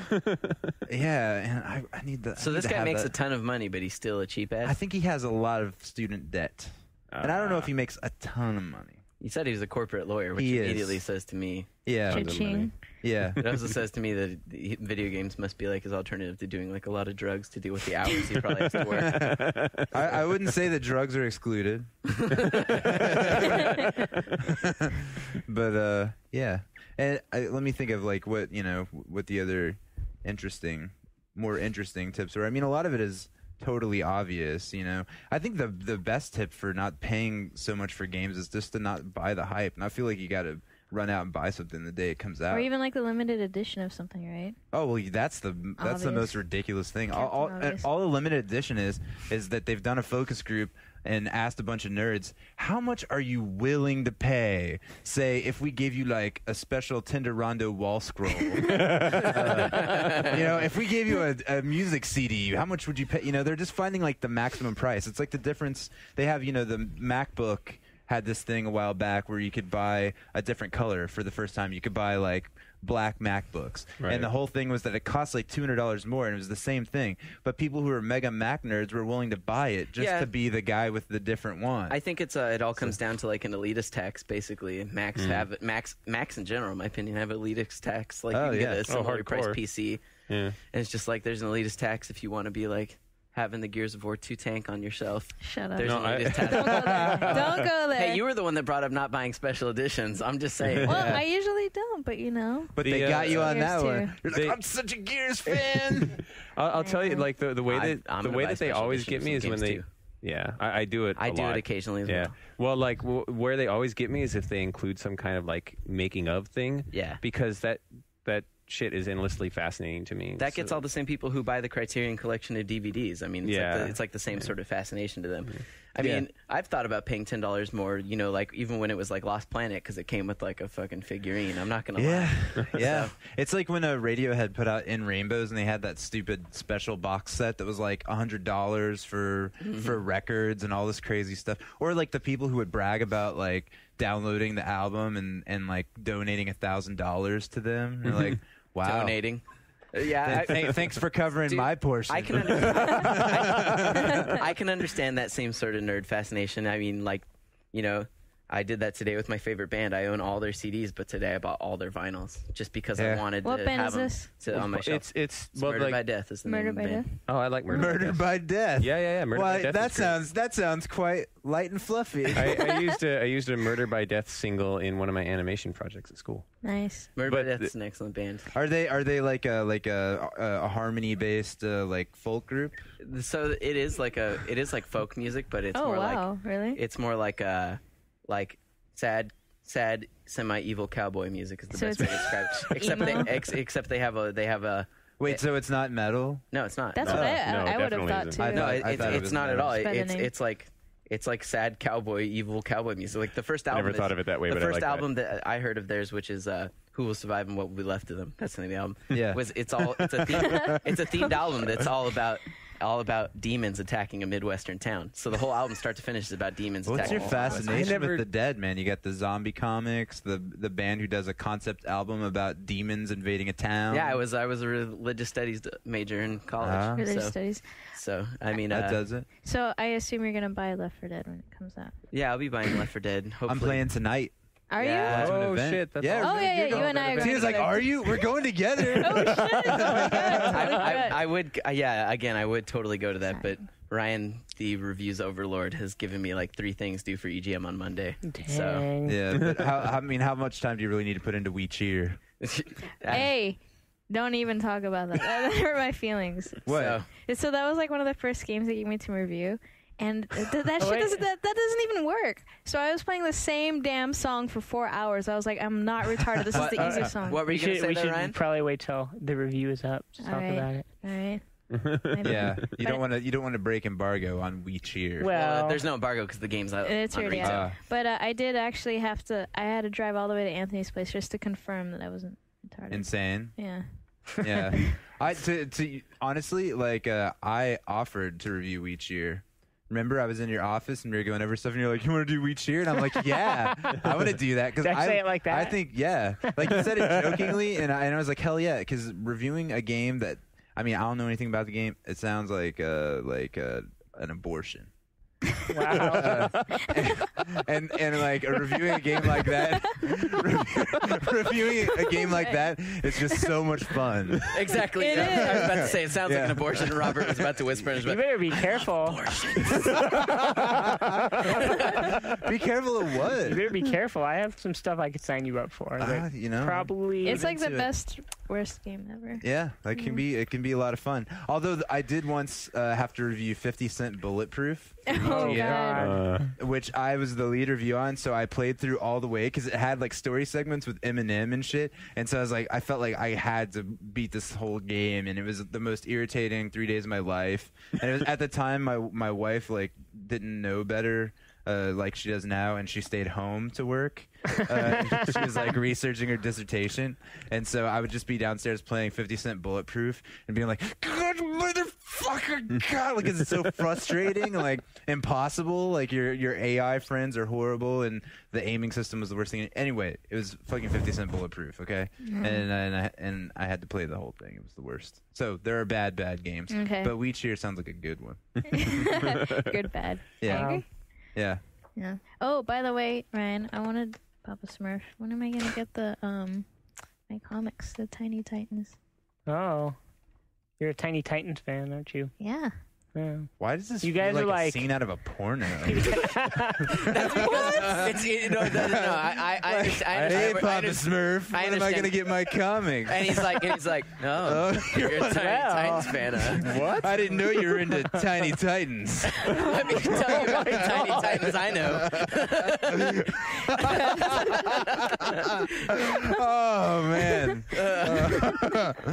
S5: Yeah, and I need that.
S2: So this guy makes a ton of money, but he's still a cheap ass.
S5: I think he has a lot of student debt, and I don't know if he makes a ton of money.
S2: You said he was a corporate lawyer, which
S5: He is.
S2: immediately says to me.
S5: Yeah,
S4: Cha-ching.
S5: yeah.
S2: It also says to me that video games must be like his alternative to doing like a lot of drugs to deal with the hours he probably has to work.
S5: I wouldn't say that drugs are excluded, but yeah. And let me think of like what the other interesting more interesting tips. Or I mean, a lot of it is totally obvious, you know. I think the best tip for not paying so much for games is just to not buy the hype. And I feel like you got to run out and buy something the day it comes out.
S4: Or even like the limited edition of something, right?
S5: Oh well, that's the most ridiculous thing. All the limited edition is that they've done a focus group and asked a bunch of nerds, how much are you willing to pay? Say if we gave you like a special Tinder Rondo wall scroll, you know, if we gave you a music CD, how much would you pay? You know, they're just finding like the maximum price. It's like the difference they have. You know, the MacBook had this thing a while back where you could buy a different color for the first time. You could buy like black MacBooks. Right. And the whole thing was that it cost like $200 more, and it was the same thing. But people who are mega Mac nerds were willing to buy it just to be the guy with the different one.
S2: I think it all comes down to like an elitist tax, basically. Macs in general, in my opinion, have elitist tax. Like you can get a similar price PC. Yeah. And it's just like there's an elitist tax if you want to be like having the Gears of War 2 tank on your shelf.
S4: Shut up.
S2: There's an elitist tax.
S4: Don't go there. Don't go there.
S2: Hey, you were the one that brought up not buying special editions. I'm just saying.
S4: Well, I usually don't, but you know.
S5: But they got you on that one. You're like,
S3: They-
S5: I'm such a Gears fan.
S3: I'll tell you, like the way that
S2: I'm
S3: the
S2: gonna
S3: way
S2: buy
S3: that they
S2: special
S3: always
S2: editions
S3: get me
S2: of
S3: is when
S2: games,
S3: they.
S2: too.
S3: Yeah, I do it.
S2: I do
S3: lot.
S2: it occasionally as
S3: Yeah.
S2: well.
S3: Well, like where they always get me is if they include some kind of like making of thing.
S2: Yeah.
S3: Because that shit is endlessly fascinating to me.
S2: That gets all the same people who buy the Criterion collection of DVDs. I mean, it's like the same sort of fascination to them. I mean, I've thought about paying $10 more, you know, like even when it was like Lost Planet, because it came with like a fucking figurine. I'm not going to lie.
S5: Yeah. So. It's like when Radiohead put out In Rainbows and they had that stupid special box set that was like $100 for records and all this crazy stuff. Or like the people who would brag about like downloading the album and like donating $1,000 to them. They're like, wow.
S2: Donating. Yeah.
S5: Thanks for covering my portion.
S2: I can understand that same sort of nerd fascination. I mean, like, you know, I did that today with my favorite band. I own all their CDs, but today I bought all their vinyls just because I wanted
S4: what
S2: to
S4: band
S2: have
S4: is
S2: them
S4: this?
S2: on my shelf.
S3: It's
S2: Murder
S3: like,
S2: by Death is the name
S4: Murder
S2: of the
S4: by
S2: band.
S4: Death?
S3: Oh, I like
S5: Murdered by Death.
S3: Yeah. Murder by Death.
S5: That sounds quite light and fluffy.
S3: I used a Murder by Death single in one of my animation projects at school.
S4: Nice.
S2: Murder by Death is an excellent band.
S5: Are they like a harmony based like folk group?
S2: So it is like folk music, but it's more
S4: really?
S2: it's more like sad semi-evil cowboy music is the best way to describe it. Except they have a
S5: Wait, so it's not metal?
S2: No, it's not.
S4: That's what I would have thought too.
S2: It's not at all. It's like sad evil cowboy music. Like the first album.
S3: I never thought of it that way.
S2: The
S3: but
S2: first
S3: I like
S2: album that I heard of theirs, which is "Who Will Survive and What Will Be Left of Them." That's the name of the album.
S5: Yeah.
S2: It's a themed album that's all about demons attacking a Midwestern town. So the whole album, start to finish, is about demons
S5: What's
S2: attacking.
S5: your fascination with the dead, man? You got the zombie comics, the band who does a concept album about demons invading a town.
S2: Yeah, I was a religious studies major in college.
S4: Religious studies.
S2: So I mean,
S5: that does it.
S4: So I assume you're gonna buy Left 4 Dead when it comes out.
S2: Yeah, I'll be buying Left 4 Dead. Hopefully.
S5: I'm playing tonight.
S4: Are
S2: Yeah.
S4: you?
S3: Oh shit! That's
S5: Yeah.
S3: awesome.
S4: Oh yeah, you and I are going
S5: He was like,
S4: together.
S5: "Are you? We're going together."
S4: Oh shit! Oh my god!
S2: I would, again, I would totally go to that, but Ryan, the reviews overlord, has given me like 3 things due for EGM on Monday. So
S1: Dang.
S5: Yeah, but how much time do you really need to put into We Cheer?
S4: Hey, don't even talk about that. That hurt my feelings.
S5: What?
S4: So that was like one of the first games they gave me to review. And that shit doesn't, that doesn't even work. So I was playing the same damn song for 4 hours. I was like, I'm not retarded. This is the easiest song.
S2: What were you going to say
S1: We
S2: there,
S1: should
S2: Ryan?
S1: probably wait till the review is up to
S4: All
S1: talk
S4: right.
S1: about it.
S4: All right.
S5: Yeah, you don't want to break embargo on We Cheer.
S1: Well,
S2: There's no embargo because the game's out
S4: It's
S2: on
S4: already
S2: retail.
S4: out. But I did actually have to. I had to drive all the way to Anthony's place just to confirm that I wasn't retarded.
S5: Insane.
S4: Yeah.
S5: Yeah. Honestly, like I offered to review We Cheer. Remember, I was in your office and we were going over stuff, and you're like, "You want to do We Cheer?" And I'm like, "Yeah, I want to do that."
S1: Did I say it like that?
S5: I think, yeah, like you said it jokingly, and I was like, "Hell yeah!" Because reviewing a game that, I mean, I don't know anything about the game. It sounds like an abortion.
S1: Wow.
S5: and like reviewing a game like that, reviewing a game like that is just so much fun.
S2: Exactly.
S4: It
S2: I was
S4: is.
S2: about to say it sounds like an abortion. Robert was about to whisper in his
S1: You better be careful.
S5: Be careful of
S1: You
S5: what?
S1: better be careful. I have some stuff I could sign you up for. that
S5: You know,
S1: probably.
S4: It's like the
S5: into it.
S4: best, worst game ever.
S5: yeah, that can be. It can be a lot of fun. Although I did once have to review 50 Cent Bulletproof,
S4: Oh,
S1: God.
S4: God.
S5: which I was the lead review on. So I played through all the way because it had like story segments with Eminem and shit. And so I was like, I felt like I had to beat this whole game, and it was the most irritating 3 days of my life. And it was, at the time, my wife like didn't know better. Like she does now, and she stayed home to work. She was like researching her dissertation, and so I would just be downstairs playing 50 Cent Bulletproof and being like, "God, motherfucker, God!" Like it's so frustrating, and like impossible. Like your AI friends are horrible, and the aiming system was the worst thing. Anyway, it was fucking 50 Cent Bulletproof, okay? And I had to play the whole thing. It was the worst. So there are bad games,
S4: Okay.
S5: but We Cheer sounds like a good one.
S4: Good, bad.
S5: Yeah.
S4: I agree.
S5: Yeah.
S4: Yeah. Oh, by the way, Ryan, I wanted Papa Smurf. When am I gonna get the my comics, the Tiny Titans?
S1: Oh, you're a Tiny Titans fan, aren't you?
S4: Yeah.
S1: Yeah.
S5: Why does this
S1: You
S5: feel
S1: guys
S5: like
S1: are
S5: a
S1: like-
S5: scene out of a porno?
S2: It's, no,
S5: Hey, Papa Smurf,
S2: I
S5: when am I
S2: understand.
S5: going to get my comics?
S2: And he's like, no, you're a Tiny
S1: Well.
S2: Titans fan, huh?
S5: What? I didn't know you were into Tiny Titans.
S2: Let me tell you about the Tiny Titans I know.
S5: Oh, man.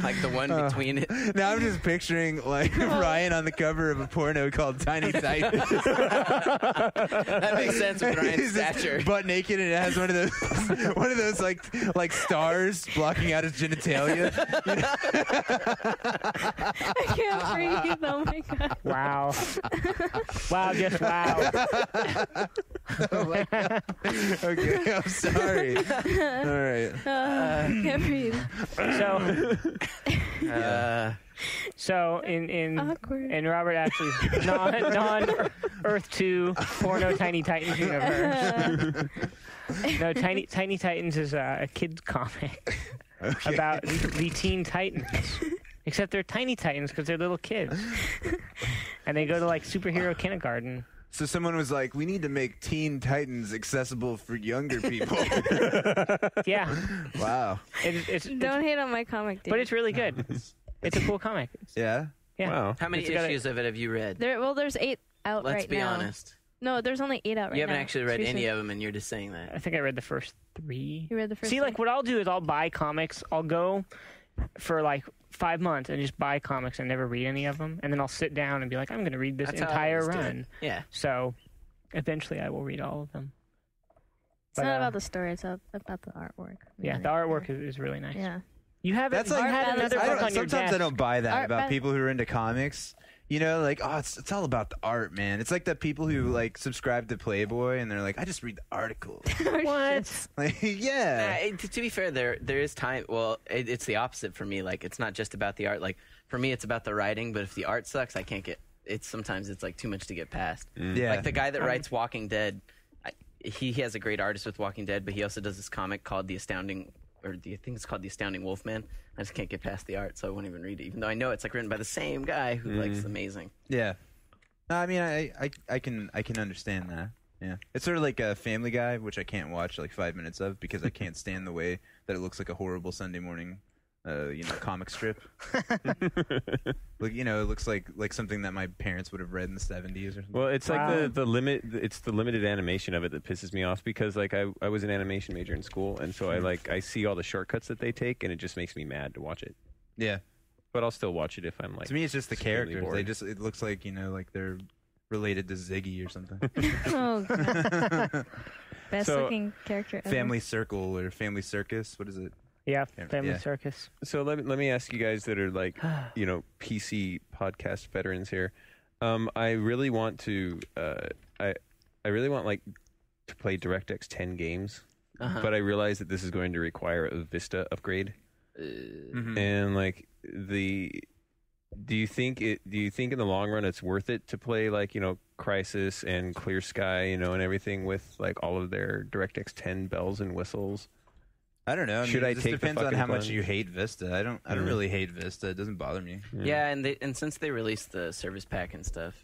S2: Like the one between it.
S5: Now I'm just picturing like Ryan on the cover of a porno called Tiny Titans.
S2: That makes sense with Ryan's
S5: He's just
S2: stature.
S5: butt naked, and it has one of those like stars blocking out his genitalia.
S4: I can't breathe. Oh my God.
S1: Wow. Wow, just wow.
S5: Okay, I'm sorry. All right.
S4: Can't breathe.
S1: So in
S4: Awkward.
S1: Robert Ashley's non Earth 2 porno Tiny Titans universe. No, Tiny Titans is a kid's comic about the Teen Titans. Except they're Tiny Titans because they're little kids. And they go to like superhero kindergarten.
S5: So someone was like, "We need to make Teen Titans accessible for younger people."
S1: Yeah.
S5: Wow.
S4: Don't hate on my comic, dude.
S1: But it's really good. It's a cool comic.
S5: Yeah.
S1: Yeah.
S3: Wow.
S2: How many
S1: It's got
S2: issues of it have you read?
S4: There's 8 out
S2: Let's
S4: right
S2: be
S4: now.
S2: honest.
S4: No, there's only 8 out right now.
S2: You haven't actually read
S4: Seriously.
S2: any of them, and you're just saying that.
S1: I think I read the first 3.
S4: You read the first
S1: See,
S4: one?
S1: like what I'll do is I'll buy comics. I'll go for like 5 months and just buy comics and never read any of them. And then I'll sit down and be like, I'm going to read this
S2: That's how I
S1: entire
S2: always do it.
S1: run.
S2: Yeah.
S1: So eventually I will read all of them.
S4: It's not about the story, it's about the artwork.
S1: Yeah,
S4: really.
S1: the artwork is really nice.
S4: Yeah.
S1: You have
S5: That's
S1: you
S5: like
S1: had
S4: Art
S1: another
S4: balance.
S1: book on your
S5: sometimes
S1: desk.
S5: I don't buy that
S4: Art
S5: about
S4: balance.
S5: people who are into comics. You know, like, oh, it's all about the art, man. It's like the people who like subscribe to Playboy and they're like, I just read the articles.
S1: What?
S5: Like, yeah.
S2: To be fair, there is time. Well, it's the opposite for me. Like, it's not just about the art. Like, for me, it's about the writing. But if the art sucks, I can't get. Sometimes it's like too much to get past.
S5: Yeah.
S2: Like the guy that writes Walking Dead, he has a great artist with Walking Dead, but he also does this comic called I think it's called The Astounding Wolfman. I just can't get past the art, so I won't even read it, even though I know it's like written by the same guy who likes Amazing.
S5: Yeah. No, I mean, I can understand that. Yeah. It's sort of like a Family Guy, which I can't watch like 5 minutes of because I can't stand the way that it looks like a horrible Sunday morning, comic strip. Like, it looks like something that my parents would have read in the 70s or something.
S3: Well, it's
S1: Wow.
S3: like the limit. It's the limited animation of it that pisses me off because like I was an animation major in school, and so I see all the shortcuts that they take, and it just makes me mad to watch it.
S5: Yeah.
S3: But I'll still watch it if I'm like.
S5: To me, it's just the
S3: extremely
S5: characters.
S3: bored.
S5: It looks like, like they're related to Ziggy or something.
S4: Oh, God. Best
S3: So-
S4: looking character ever.
S5: Family Circle or Family Circus. What is it?
S1: Yeah, Family
S5: Yeah.
S1: Circus.
S3: So let me ask you guys that are like PC podcast veterans here. I really want to I really want like to play DirectX 10 games, but I realize that this is going to require a Vista upgrade. And like do you think in the long run it's worth it to play like Crysis and Clear Sky, and everything with like all of their DirectX 10 bells and whistles.
S5: I don't know.
S3: Should I
S5: it
S3: take the
S5: depends on
S3: fucking
S5: how much
S3: plunge?
S5: you hate Vista. I don't really hate Vista. It doesn't bother me.
S2: Yeah, and since they released the service pack and stuff,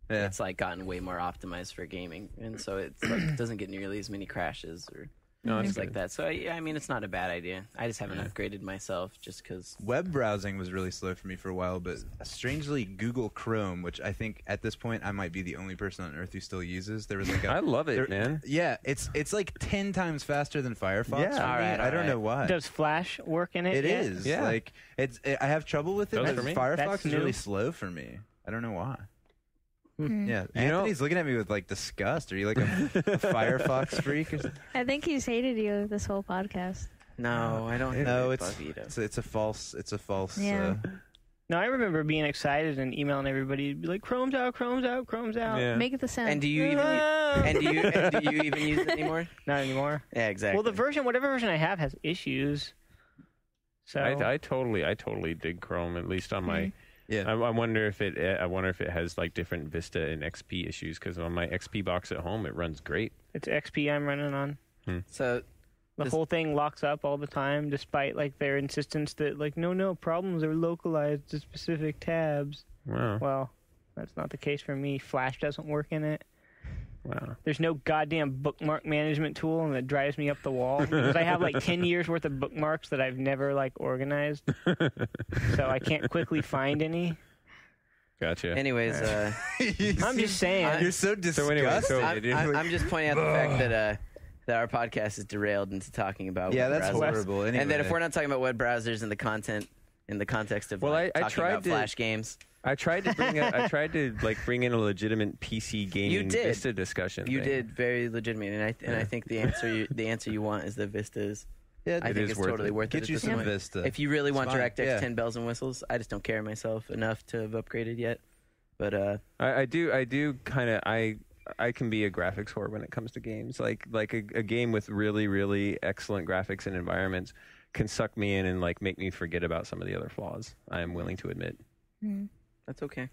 S5: Yeah.
S2: it's like gotten way more optimized for gaming, and so it's like it doesn't get nearly as many crashes or things like that. So yeah, I mean, it's not a bad idea. I just haven't upgraded myself just because.
S5: Web browsing was really slow for me for a while, but strangely, Google Chrome, which I think at this point I might be the only person on Earth who still uses. There was like
S3: I love it, man.
S5: Yeah, it's like 10 times faster than Firefox.
S3: Yeah.
S5: for me.
S2: Alright,
S5: I don't know why.
S1: Does Flash work in it?
S5: It
S1: yet?
S5: is.
S3: Yeah.
S5: Like I have trouble with it.
S3: Does
S5: Because
S3: for me.
S5: Firefox
S1: That's
S5: is
S1: new.
S5: really slow for me. I don't know why.
S4: Hmm.
S5: Yeah,
S3: You know-
S5: Anthony's looking at me with like disgust. Are you like a Firefox freak? Or something?
S4: I think he's hated you this whole podcast.
S2: No, I don't.
S5: No,
S2: hate
S5: it's
S2: Bavito.
S5: it's a false. It's a false.
S4: Yeah.
S1: No, I remember being excited and emailing everybody, be like, "Chrome's out, Chrome's out, Chrome's out."
S3: Yeah.
S4: Make it the sound.
S2: And do you even and do you even use it anymore?
S1: Not anymore.
S2: Yeah, exactly.
S1: Well, whatever version I have, has issues. So
S3: I totally dig Chrome, at least on my.
S5: Yeah.
S3: I wonder if it has like different Vista and XP issues, because on my XP box at home it runs great.
S1: it's XP I'm running on.
S2: So
S1: The
S2: This-
S1: whole thing locks up all the time, despite like their insistence that like no problems are localized to specific tabs.
S3: Wow.
S1: Well, that's not the case for me. Flash doesn't work in it.
S3: Wow.
S1: There's no goddamn bookmark management tool, and it drives me up the wall because I have like 10 years worth of bookmarks that I've never like organized, so I can't quickly find any.
S3: Gotcha.
S2: anyways,
S1: I'm just saying.
S5: You're so disgusted.
S3: So anyway,
S2: I'm just pointing out the fact that our podcast is derailed into talking about
S5: Yeah,
S2: web
S5: that's
S2: browsers.
S5: horrible. Anyway.
S2: And that if we're not talking about web browsers and the content in the context of
S3: Well,
S2: like,
S3: I
S2: talking
S3: tried
S2: about
S3: to-
S2: Flash games,
S3: I tried to bring in a legitimate PC gaming
S2: You did.
S3: Vista discussion.
S2: you
S3: thing.
S2: did very legitimate, and I think the answer you want is the Vistas.
S5: Yeah,
S2: I
S3: It
S2: think
S3: is
S2: it's
S3: worth
S2: totally
S3: it.
S2: worth it.
S5: get
S2: at
S5: you
S2: this
S5: some
S2: point.
S5: Vista.
S2: If you really want
S5: fine,
S2: DirectX
S5: yeah.
S2: 10 bells and whistles, I just don't care myself enough to have upgraded yet. But
S3: I do kind of I can be a graphics whore when it comes to games. Like a game with really, really excellent graphics and environments can suck me in and like make me forget about some of the other flaws. I am willing to admit.
S2: that's okay.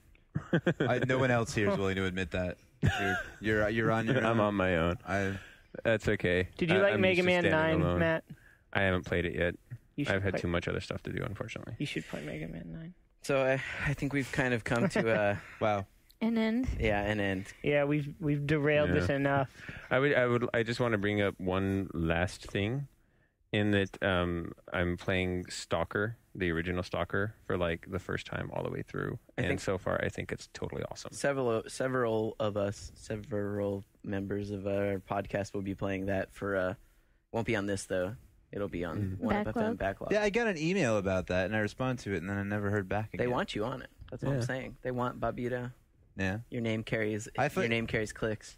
S5: No one else here is willing to admit that. You're on your own.
S3: I'm on my own. That's okay.
S1: Did you like
S3: I'm
S1: Mega
S3: used to
S1: Man
S3: standing
S1: 9,
S3: alone.
S1: Matt?
S3: I haven't played it yet.
S1: You should
S3: I've had
S1: play-
S3: too much other stuff to do, unfortunately.
S1: You should play Mega Man 9.
S2: So I think we've kind of come to
S5: Wow.
S4: An end.
S2: an end.
S1: Yeah, we've derailed this enough.
S3: I just want to bring up one last thing, in that I'm playing Stalker, the original Stalker, for like the first time all the way through, and so far I think it's totally awesome.
S2: Several members of our podcast will be playing that for. Won't be on this though. It'll be on One Up FM Backlog.
S5: Yeah, I got an email about that, and I responded to it, and then I never heard back again.
S2: They want you on it. That's what I'm saying. They want Babita.
S5: Yeah.
S2: Your name carries clicks.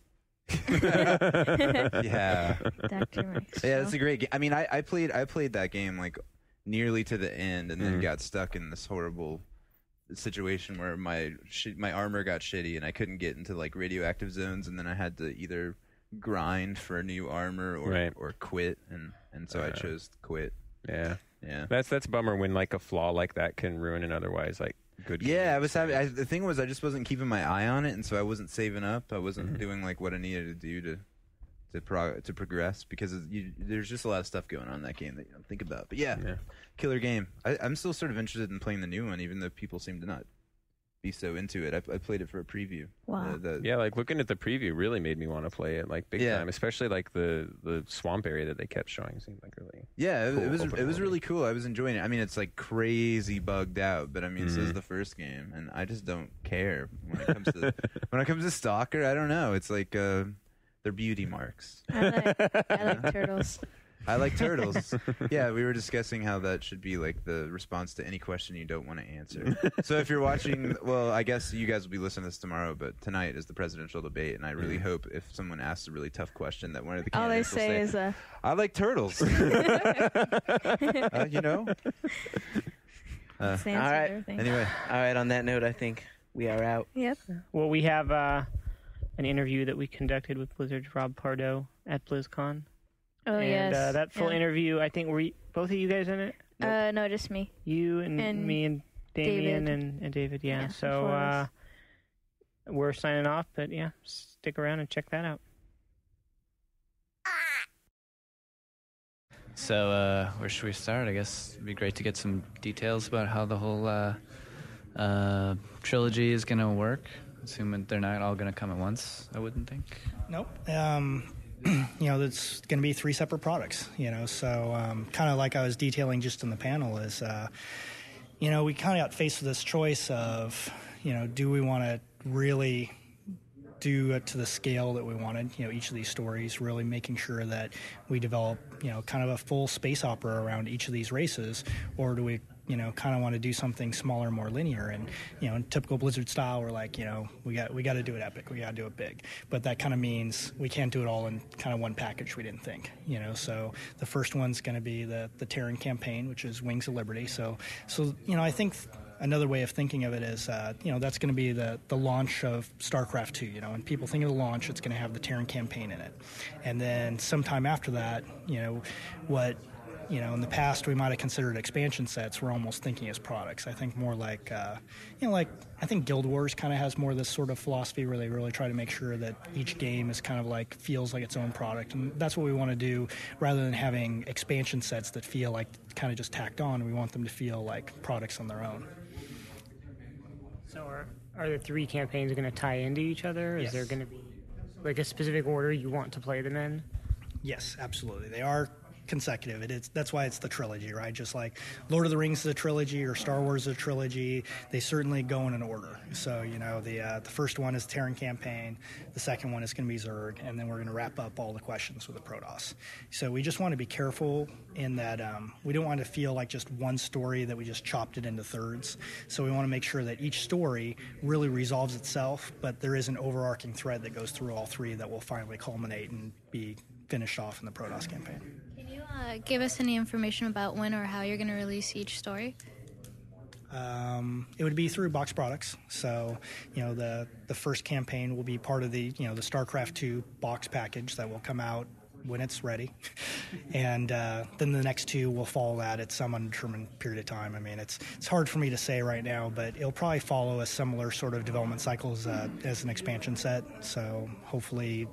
S5: Yeah.
S4: Dr. Mike.
S5: Yeah, that's a great game. I mean, I played that game like nearly to the end, and then got stuck in this horrible situation where my armor got shitty, and I couldn't get into like radioactive zones, and then I had to either grind for a new armor or quit, and so I chose to quit.
S3: Yeah.
S5: Yeah.
S3: That's a bummer when like a flaw like that can ruin an otherwise like good game.
S5: Yeah, I was having. The thing was, I just wasn't keeping my eye on it, and so I wasn't saving up. I wasn't doing like what I needed to do to progress, because there's just a lot of stuff going on in that game that you don't think about. But yeah. Killer game. I'm still sort of interested in playing the new one, even though people seem to not be so into it. I played it for a preview.
S4: Wow.
S3: Yeah, like looking at the preview really made me want to play it like big time, especially like the swamp area that they kept showing seemed like really cool,
S5: it was really cool. I was enjoying it. I mean, it's like crazy bugged out, but I mean, so is the first game, and I just don't care when it comes to Stalker. I don't know. It's like they're beauty marks.
S4: I like turtles.
S5: I like turtles. Yeah, we were discussing how that should be like the response to any question you don't want to answer. So if you're watching, well, I guess you guys will be listening to this tomorrow, but tonight is the presidential debate, and I really hope if someone asks a really tough question that one of the
S4: All they
S5: candidates will
S4: say
S5: say,
S4: is,
S5: I like turtles. You know?
S4: that's the answer
S2: all right.
S4: to everything.
S5: Anyway.
S2: All right. On that note, I think we are out.
S4: Yep.
S1: Well, we have an interview that we conducted with Blizzard's Rob Pardo at BlizzCon.
S4: Oh,
S1: and,
S4: yes.
S1: that full interview, I think, were both of you guys in it?
S4: No, just me.
S1: You and me and Damien
S4: David.
S1: and David, yeah.
S4: Yeah,
S1: So
S4: four of us.
S1: we're signing off, but yeah, stick around and check that out.
S6: So, where should we start? I guess it'd be great to get some details about how the whole trilogy is going to work. Assuming they're not all going to come at once, I wouldn't think.
S7: Nope. It's going to be 3 separate products, so kind of like I was detailing just in the panel is, we kind of got faced with this choice of, do we want to really do it to the scale that we wanted, each of these stories, really making sure that we develop, kind of a full space opera around each of these races, or do we, kind of want to do something smaller, more linear, and, in typical Blizzard style, we're like, we got to do it epic, we got to do it big, but that kind of means we can't do it all in kind of one package, we didn't think, so the first one's going to be the Terran campaign, which is Wings of Liberty, so I think another way of thinking of it is, that's going to be the launch of StarCraft 2, and people think of the launch, it's going to have the Terran campaign in it. And then sometime after that, what, in the past we might have considered expansion sets, we're almost thinking as products. I think more like, I think Guild Wars kind of has more of this sort of philosophy where they really try to make sure that each game is kind of like, feels like its own product. And that's what we want to do, rather than having expansion sets that feel like kind of just tacked on. We want them to feel like products on their own.
S1: So are the 3 campaigns going to tie into each other? Is there going to be like a specific order you want to play them in?
S7: Yes, absolutely. They are consecutive. That's why it's the trilogy, right? Just like Lord of the Rings is a trilogy or Star Wars is a trilogy, they certainly go in an order. So, the first one is the Terran campaign, the second one is going to be Zerg, and then we're going to wrap up all the questions with the Protoss. So we just want to be careful in that we don't want to feel like just one story that we just chopped it into thirds. So we want to make sure that each story really resolves itself, but there is an overarching thread that goes through all 3 that will finally culminate and be finished off in the Protoss campaign.
S4: Can you give us any information about when or how you're going to release each story?
S7: It would be through box products. So, the first campaign will be part of the, the StarCraft 2 box package that will come out when it's ready. And then the next 2 will follow that at some undetermined period of time. I mean, it's hard for me to say right now, but it'll probably follow a similar sort of development cycle as an expansion set. So hopefully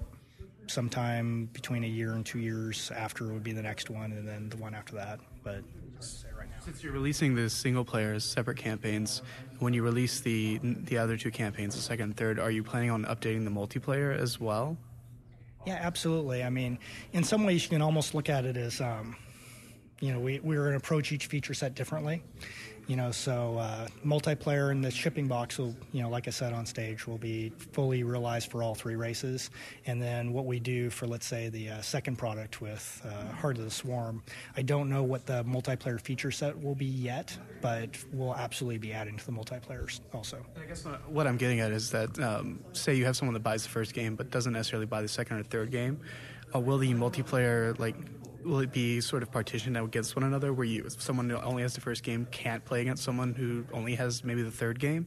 S7: sometime between a year and 2 years after would be the next one, and then the one after that. But
S8: since you're releasing the single player as separate campaigns, when you release the other 2 campaigns, the second and third, are you planning on updating the multiplayer as well?
S7: Yeah, absolutely. I mean, in some ways you can almost look at it as, we're going to approach each feature set differently. So multiplayer in the shipping box will, like I said on stage, will be fully realized for all 3 races. And then what we do for, let's say, the second product with Heart of the Swarm, I don't know what the multiplayer feature set will be yet, but we'll absolutely be adding to the multiplayers also.
S8: I guess what I'm getting at is that, say you have someone that buys the first game but doesn't necessarily buy the second or third game, will the multiplayer, will it be sort of partitioned out against one another where someone who only has the first game can't play against someone who only has maybe the third game?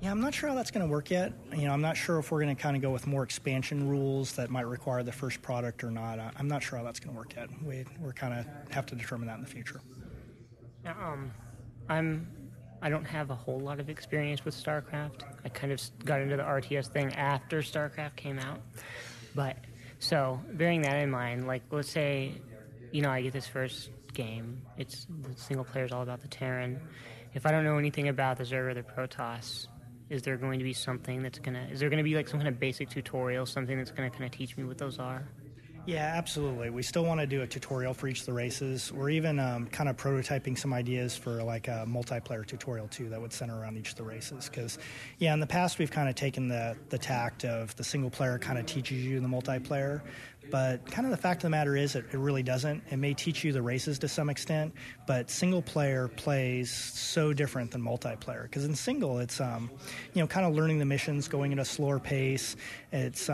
S7: Yeah, I'm not sure how that's going to work yet. I'm not sure if we're going to kind of go with more expansion rules that might require the first product or not. I'm not sure how that's going to work yet. We're kind of have to determine that in the future.
S1: I don't have a whole lot of experience with StarCraft. I kind of got into the RTS thing after StarCraft came out. But so bearing that in mind, let's say, I get this first game. It's the single player is all about the Terran. If I don't know anything about the Zerg or the Protoss, is there going to be something is there going to be some kind of basic tutorial, something that's going to kind of teach me what those are?
S7: Yeah, absolutely. We still want to do a tutorial for each of the races. We're even kind of prototyping some ideas for a multiplayer tutorial too that would center around each of the races. Because, in the past we've kind of taken the tact of the single player kind of teaches you the multiplayer. But kind of the fact of the matter is it really doesn't. It may teach you the races to some extent, but single player plays so different than multiplayer. Because in single, it's, kind of learning the missions, going at a slower pace. It's,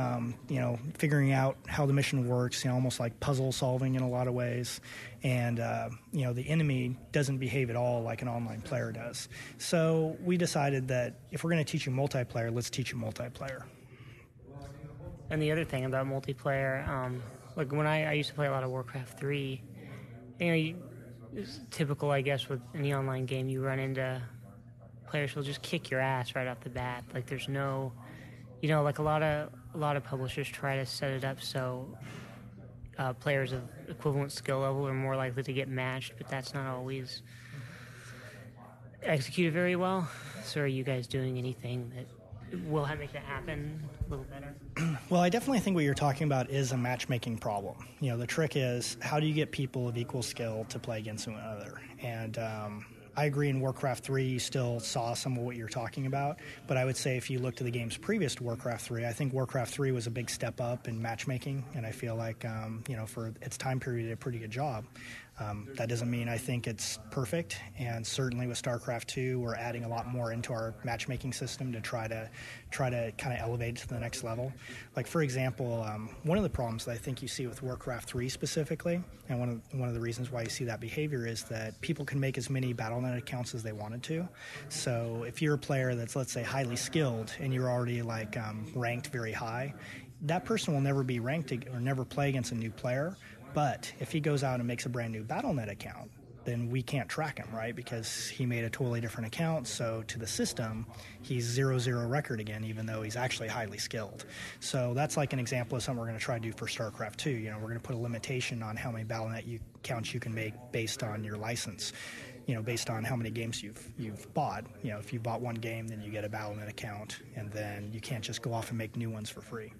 S7: figuring out how the mission works, almost like puzzle solving in a lot of ways. And, the enemy doesn't behave at all like an online player does. So we decided that if we're going to teach you multiplayer, let's teach you multiplayer.
S1: And the other thing about multiplayer, when I used to play a lot of Warcraft 3, it's typical, I guess, with any online game, you run into players who'll just kick your ass right off the bat. There's no like a lot of publishers try to set it up so players of equivalent skill level are more likely to get matched, but that's not always executed very well. So are you guys doing anything that will make that happen a little better?
S7: Well, I definitely think what you're talking about is a matchmaking problem. The trick is, how do you get people of equal skill to play against one another? And I agree, in Warcraft 3 you still saw some of what you're talking about, but I would say if you look to the games previous to Warcraft 3, I think Warcraft 3 was a big step up in matchmaking, and I feel like for its time period it did a pretty good job. That doesn't mean I think it's perfect, and certainly with StarCraft 2 we're adding a lot more into our matchmaking system to try to kind of elevate it to the next level. Like, for example, one of the problems that I think you see with Warcraft 3 specifically, and one of the reasons why you see that behavior, is that people can make as many Battle.net accounts as they wanted to. So if you're a player that's, let's say, highly skilled and you're already ranked very high, that person will never be ranked or never play against a new player. But if he goes out and makes a brand new Battle.net account, then we can't track him, right? Because he made a totally different account. So to the system, he's 0-0 record again, even though he's actually highly skilled. So that's like an example of something we're going to try to do for StarCraft 2. We're going to put a limitation on how many Battle.net accounts you can make based on your license. Based on how many games you've bought. If you bought one game, then you get a Battle.net account, and then you can't just go off and make new ones for free.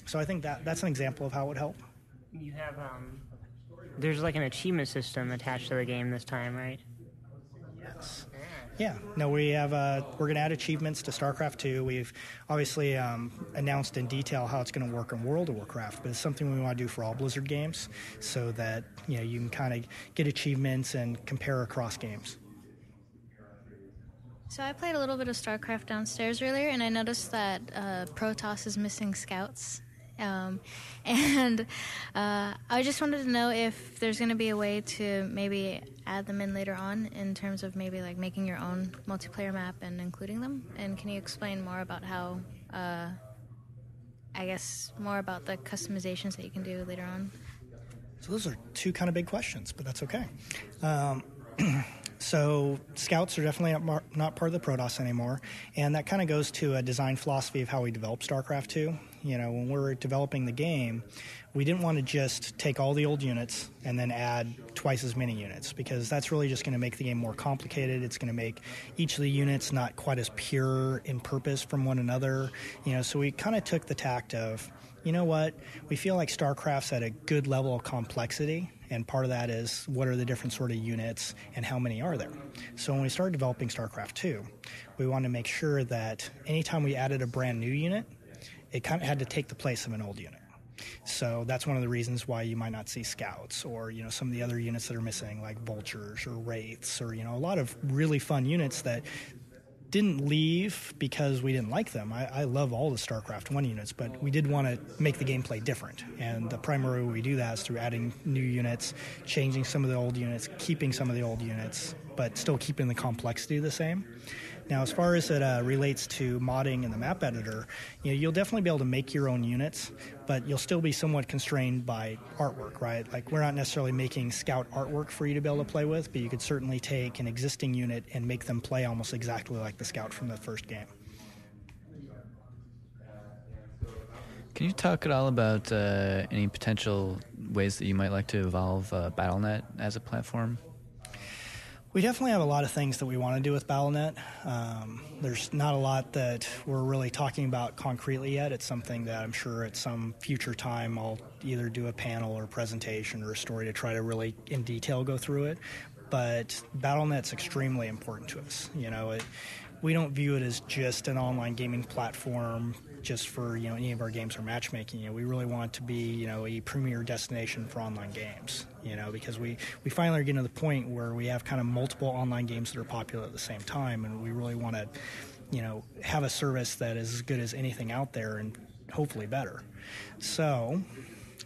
S7: So I think that's an example of how it would help.
S1: You have there's like an achievement system attached to the game this time, right?
S7: Yes. Yeah. No, we have. We're going to add achievements to StarCraft 2. We've obviously announced in detail how it's going to work in World of Warcraft, but it's something we want to do for all Blizzard games, so that you can kind of get achievements and compare across games.
S4: So I played a little bit of StarCraft downstairs earlier, and I noticed that Protoss is missing scouts. And I just wanted to know if there's going to be a way to maybe add them in later on, in terms of maybe like making your own multiplayer map and including them. And can you explain more about how, more about the customizations that you can do later on?
S7: So those are two kind of big questions, but that's okay. So scouts are definitely not part of the Protoss anymore, and that kind of goes to a design philosophy of how we develop StarCraft 2. When we're developing the game, we didn't want to just take all the old units and then add twice as many units, because that's really just going to make the game more complicated. It's going to make each of the units not quite as pure in purpose from one another. So we kind of took the tact of, we feel like StarCraft's at a good level of complexity, and part of that is what are the different sort of units and how many are there. So when we started developing StarCraft 2, we wanted to make sure that anytime we added a brand new unit, it kind of had to take the place of an old unit. So that's one of the reasons why you might not see scouts, or some of the other units that are missing, like vultures or wraiths, or a lot of really fun units that didn't leave because we didn't like them. I love all the StarCraft 1 units, but we did want to make the gameplay different. And the primary way we do that is through adding new units, changing some of the old units, keeping some of the old units, but still keeping the complexity the same. Now, as far as it relates to modding in the map editor, you'll definitely be able to make your own units, but you'll still be somewhat constrained by artwork, right? Like, we're not necessarily making scout artwork for you to be able to play with, but you could certainly take an existing unit and make them play almost exactly like the scout from the first game.
S6: Can you talk at all about any potential ways that you might like to evolve Battle.net as a platform?
S7: We definitely have a lot of things that we want to do with Battle.net. There's not a lot that we're really talking about concretely yet. It's something that I'm sure at some future time I'll either do a panel or presentation or a story to try to really in detail go through it. But Battle.net's extremely important to us. We don't view it as just an online gaming platform just for any of our games or matchmaking. We really want it to be a premier destination for online games. Because we finally are getting to the point where we have kind of multiple online games that are popular at the same time, and we really want to have a service that is as good as anything out there and hopefully better. So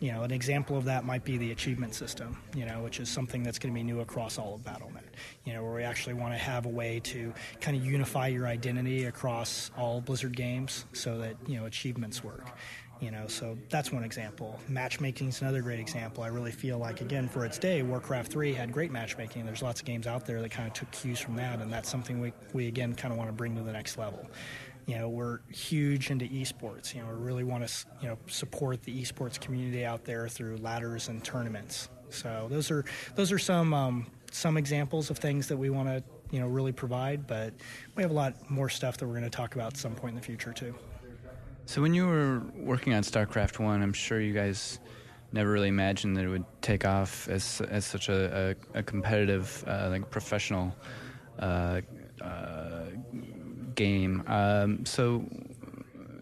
S7: an example of that might be the achievement system, which is something that's going to be new across all of Battle.net, where we actually want to have a way to kind of unify your identity across all Blizzard games so that, achievements work. So that's one example. Matchmaking is another great example. I really feel like, again, for its day, Warcraft 3 had great matchmaking. There's lots of games out there that kind of took cues from that, and that's something we again, kind of want to bring to the next level. we're huge into esports. We really want to support the esports community out there through ladders and tournaments. So those are some examples of things that we want to really provide, but we have a lot more stuff that we're going to talk about at some point in the future too.
S6: So when you were working on StarCraft 1, I'm sure you guys never really imagined that it would take off as such a competitive, professional game. So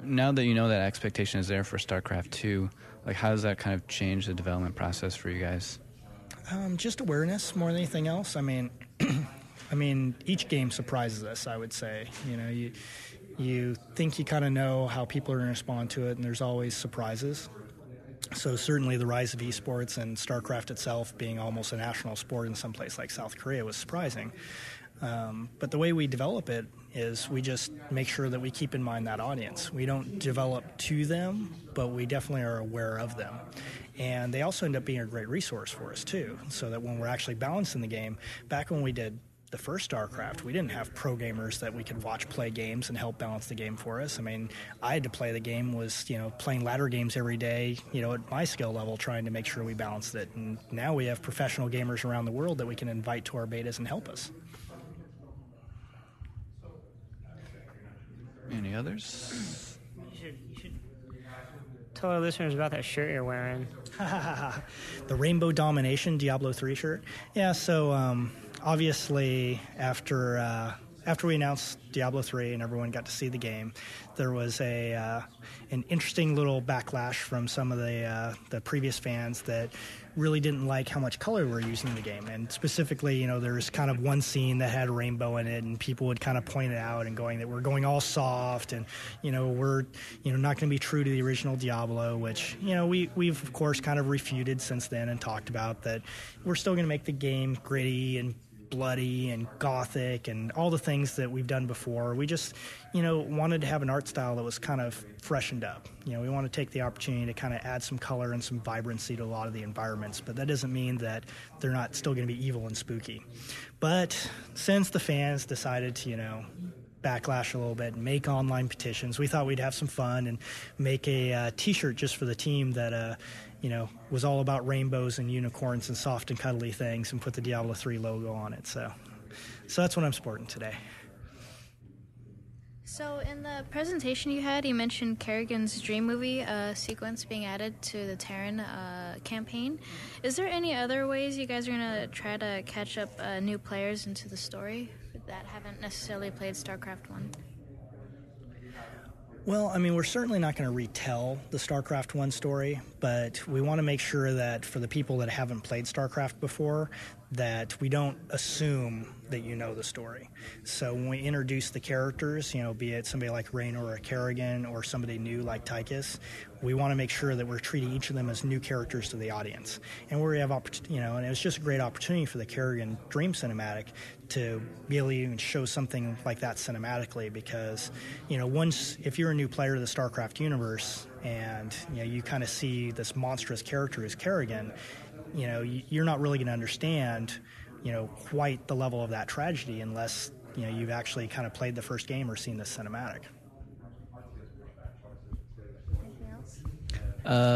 S6: now that you know that expectation is there for StarCraft 2, how does that kind of change the development process for you guys?
S7: Just awareness more than anything else. I mean, each game surprises us, I would say. You think you kind of know how people are going to respond to it, and there's always surprises. So certainly the rise of esports and StarCraft itself being almost a national sport in some place like South Korea was surprising. But the way we develop it is we just make sure that we keep in mind that audience. We don't develop to them, but we definitely are aware of them. And they also end up being a great resource for us, too, so that when we're actually balancing the game, back when we did the first StarCraft, we didn't have pro gamers that we could watch play games and help balance the game for us. I had to play the game, was playing ladder games every day, at my skill level, trying to make sure we balanced it. And now we have professional gamers around the world that we can invite to our betas and help us.
S6: Any others?
S1: You should tell our listeners about that shirt you're wearing.
S7: The Rainbow Domination Diablo 3 shirt. Yeah, so obviously after we announced Diablo 3 and everyone got to see the game, there was an interesting little backlash from some of the previous fans that really didn't like how much color we're using in the game. And specifically, there's kind of one scene that had a rainbow in it, and people would kind of point it out and going that we're going all soft and, we're, not going to be true to the original Diablo, which, we've of course kind of refuted since then and talked about that we're still going to make the game gritty and bloody and gothic and all the things that we've done before. We just, wanted to have an art style that was kind of freshened up. We want to take the opportunity to kind of add some color and some vibrancy to a lot of the environments, but that doesn't mean that they're not still going to be evil and spooky. But since the fans decided to, backlash a little bit and make online petitions, we thought we'd have some fun and make a T-shirt just for the team that was all about rainbows and unicorns and soft and cuddly things, and put the Diablo 3 logo on it. So that's what I'm sporting today.
S4: So in the presentation you had, you mentioned Kerrigan's Dream Movie sequence being added to the Terran campaign. Is there any other ways you guys are going to try to catch up new players into the story that haven't necessarily played StarCraft 1?
S7: Well, we're certainly not going to retell the StarCraft 1 story, but we want to make sure that for the people that haven't played StarCraft before, that we don't assume that you know the story. So when we introduce the characters, be it somebody like Raynor or Kerrigan or somebody new like Tychus, we want to make sure that we're treating each of them as new characters to the audience. And where we have, and it was just a great opportunity for the Kerrigan Dream Cinematic to be able to even show something like that cinematically, because, once, if you're a new player to the StarCraft universe and, you kind of see this monstrous character as Kerrigan, you're not really going to understand, quite the level of that tragedy unless, you've actually kind of played the first game or seen this cinematic.
S4: Anything else?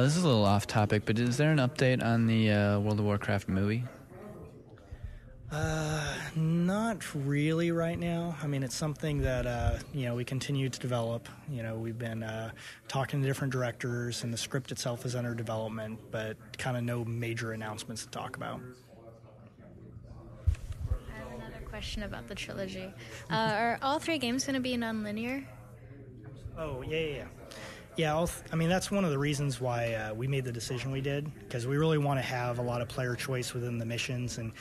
S6: This is a little off topic, but is there an update on the World of Warcraft movie?
S7: Not really right now. It's something that, we continue to develop. We've been talking to different directors, and the script itself is under development, but kind of no major announcements to talk about.
S4: I have another question about the trilogy. Are all three games going to be non-linear?
S7: Oh, yeah. Yeah, that's one of the reasons why we made the decision we did, because we really want to have a lot of player choice within the missions and,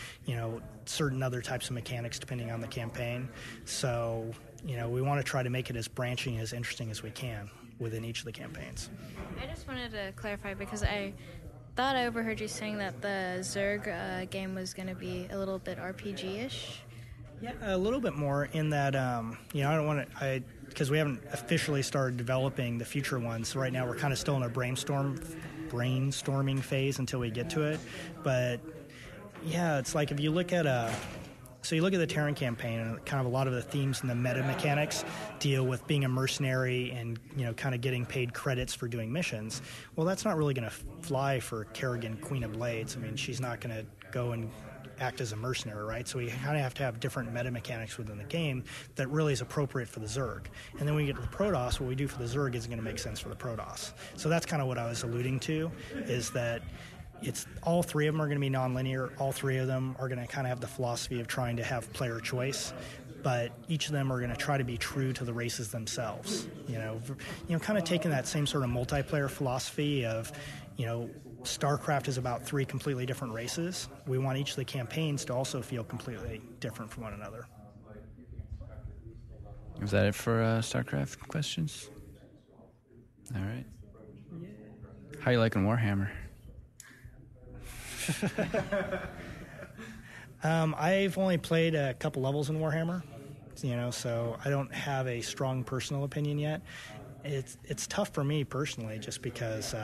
S7: certain other types of mechanics depending on the campaign. So, we want to try to make it as branching, as interesting as we can within each of the campaigns.
S4: I just wanted to clarify, because I thought I overheard you saying that the Zerg game was going to be a little bit RPG-ish.
S7: Yeah, a little bit more in that, I don't want to, because we haven't officially started developing the future ones. So right now we're kind of still in a brainstorming phase until we get to it. But yeah, it's like if you look at So you look at the Terran campaign, and kind of a lot of the themes and the meta mechanics deal with being a mercenary and, kind of getting paid credits for doing missions. Well, that's not really going to fly for Kerrigan, Queen of Blades. I mean, she's not going to go and act as a mercenary, right? So we kind of have to have different meta mechanics within the game that really is appropriate for the Zerg. And then when we get to the Protoss, what we do for the Zerg isn't going to make sense for the Protoss. So that's kind of what I was alluding to, is that it's all three of them are going to be nonlinear. All three of them are going to kind of have the philosophy of trying to have player choice, but each of them are going to try to be true to the races themselves. Kind of taking that same sort of multiplayer philosophy of, StarCraft is about three completely different races. We want each of the campaigns to also feel completely different from one another.
S6: Was that it for StarCraft questions? All right. How you liking Warhammer?
S7: I've only played a couple levels in Warhammer, so I don't have a strong personal opinion yet. It's tough for me personally, just because,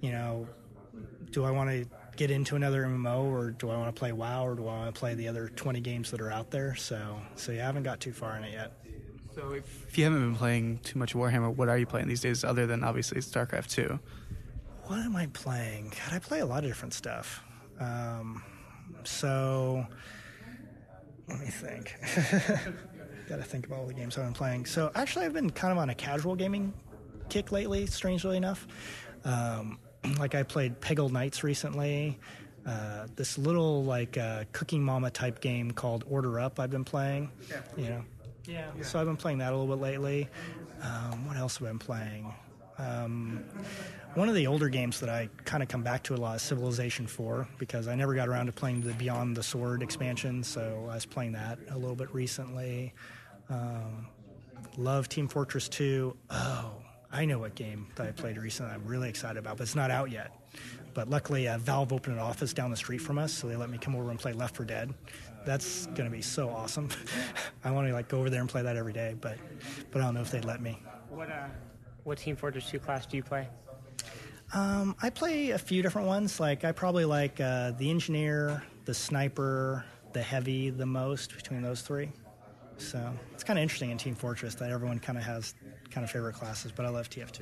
S7: do I want to get into another MMO, or do I want to play WoW, or do I want to play the other 20 games that are out there? So I haven't got too far in it yet.
S8: So if you haven't been playing too much Warhammer, what are you playing these days other than obviously StarCraft 2?
S7: What am I playing? God, I play a lot of different stuff. So let me think. Got to think about all the games I've been playing. So actually, I've been kind of on a casual gaming kick lately, strangely enough. Like I played Peggle Knights recently. This little Cooking Mama type game called Order Up I've been playing. Yeah. So I've been playing that a little bit lately. What else have I been playing? One of the older games that I kind of come back to a lot is Civilization 4, because I never got around to playing the Beyond the Sword expansion, so I was playing that a little bit recently. Love Team Fortress 2. Oh, I know what game that I played recently I'm really excited about, but it's not out yet. But luckily, Valve opened an office down the street from us, so they let me come over and play Left 4 Dead. That's going to be so awesome. I want to go over there and play that every day, but I don't know if they'd let me.
S1: What Team Fortress 2 class do you play?
S7: I play a few different ones. I probably like the engineer, the sniper, the heavy the most between those three. So it's kind of interesting in Team Fortress that everyone kind of has kind of favorite classes, but I love TF2.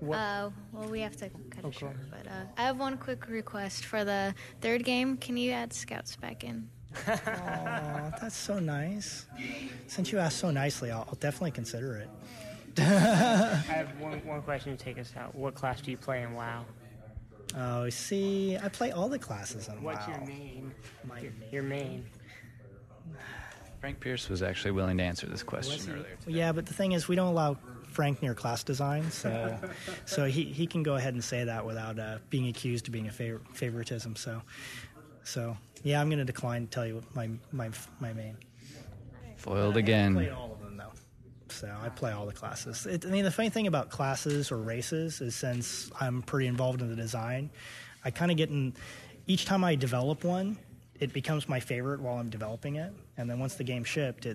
S4: Well, we have to cut it short. But I have one quick request for the third game. Can you add scouts back in?
S7: Oh, that's so nice. Since you asked so nicely, I'll definitely consider it.
S1: I have one question to take us out. What class do you play in WoW?
S7: Oh, see, I play all the classes in WoW.
S1: What's your main?
S7: Your main.
S6: Frank Pierce was actually willing to answer this question earlier today.
S7: Yeah, but the thing is, we don't allow Frank near class design, so he can go ahead and say that without being accused of being a favoritism. So yeah, I'm going to decline to tell you my main.
S6: Foiled again.
S7: I play all of them though, so I play all the classes. The funny thing about classes or races is, since I'm pretty involved in the design, I kind of get in. Each time I develop one, it becomes my favorite while I'm developing it, and then once the game shipped,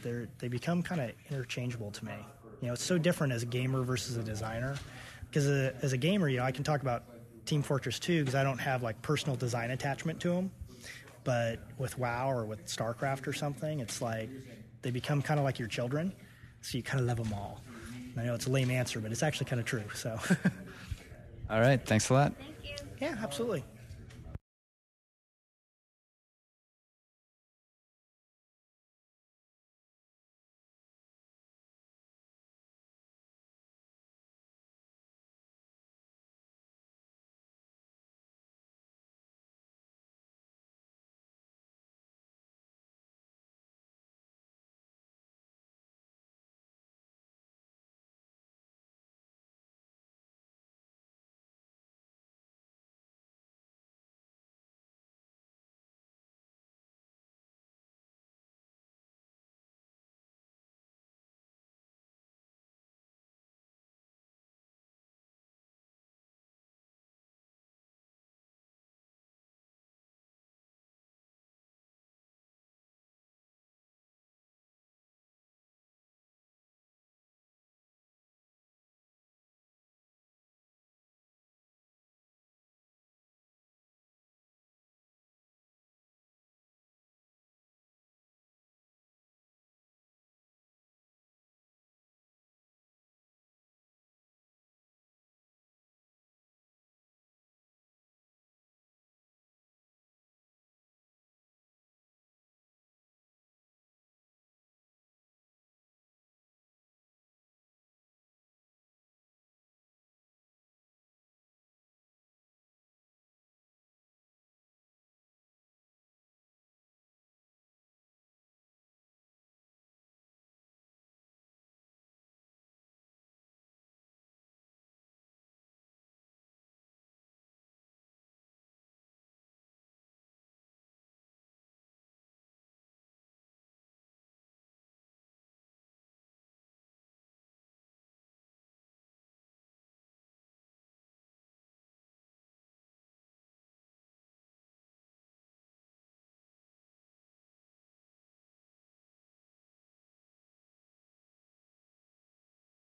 S7: they become kind of interchangeable to me. It's so different as a gamer versus a designer, because as a gamer, I can talk about Team Fortress 2 because I don't have personal design attachment to them, but with WoW or with StarCraft or something, it's they become kind of like your children, so you kind of love them all. I know it's a lame answer, but it's actually kind of true. So,
S6: all right, thanks a lot.
S4: Thank you.
S7: Yeah, absolutely.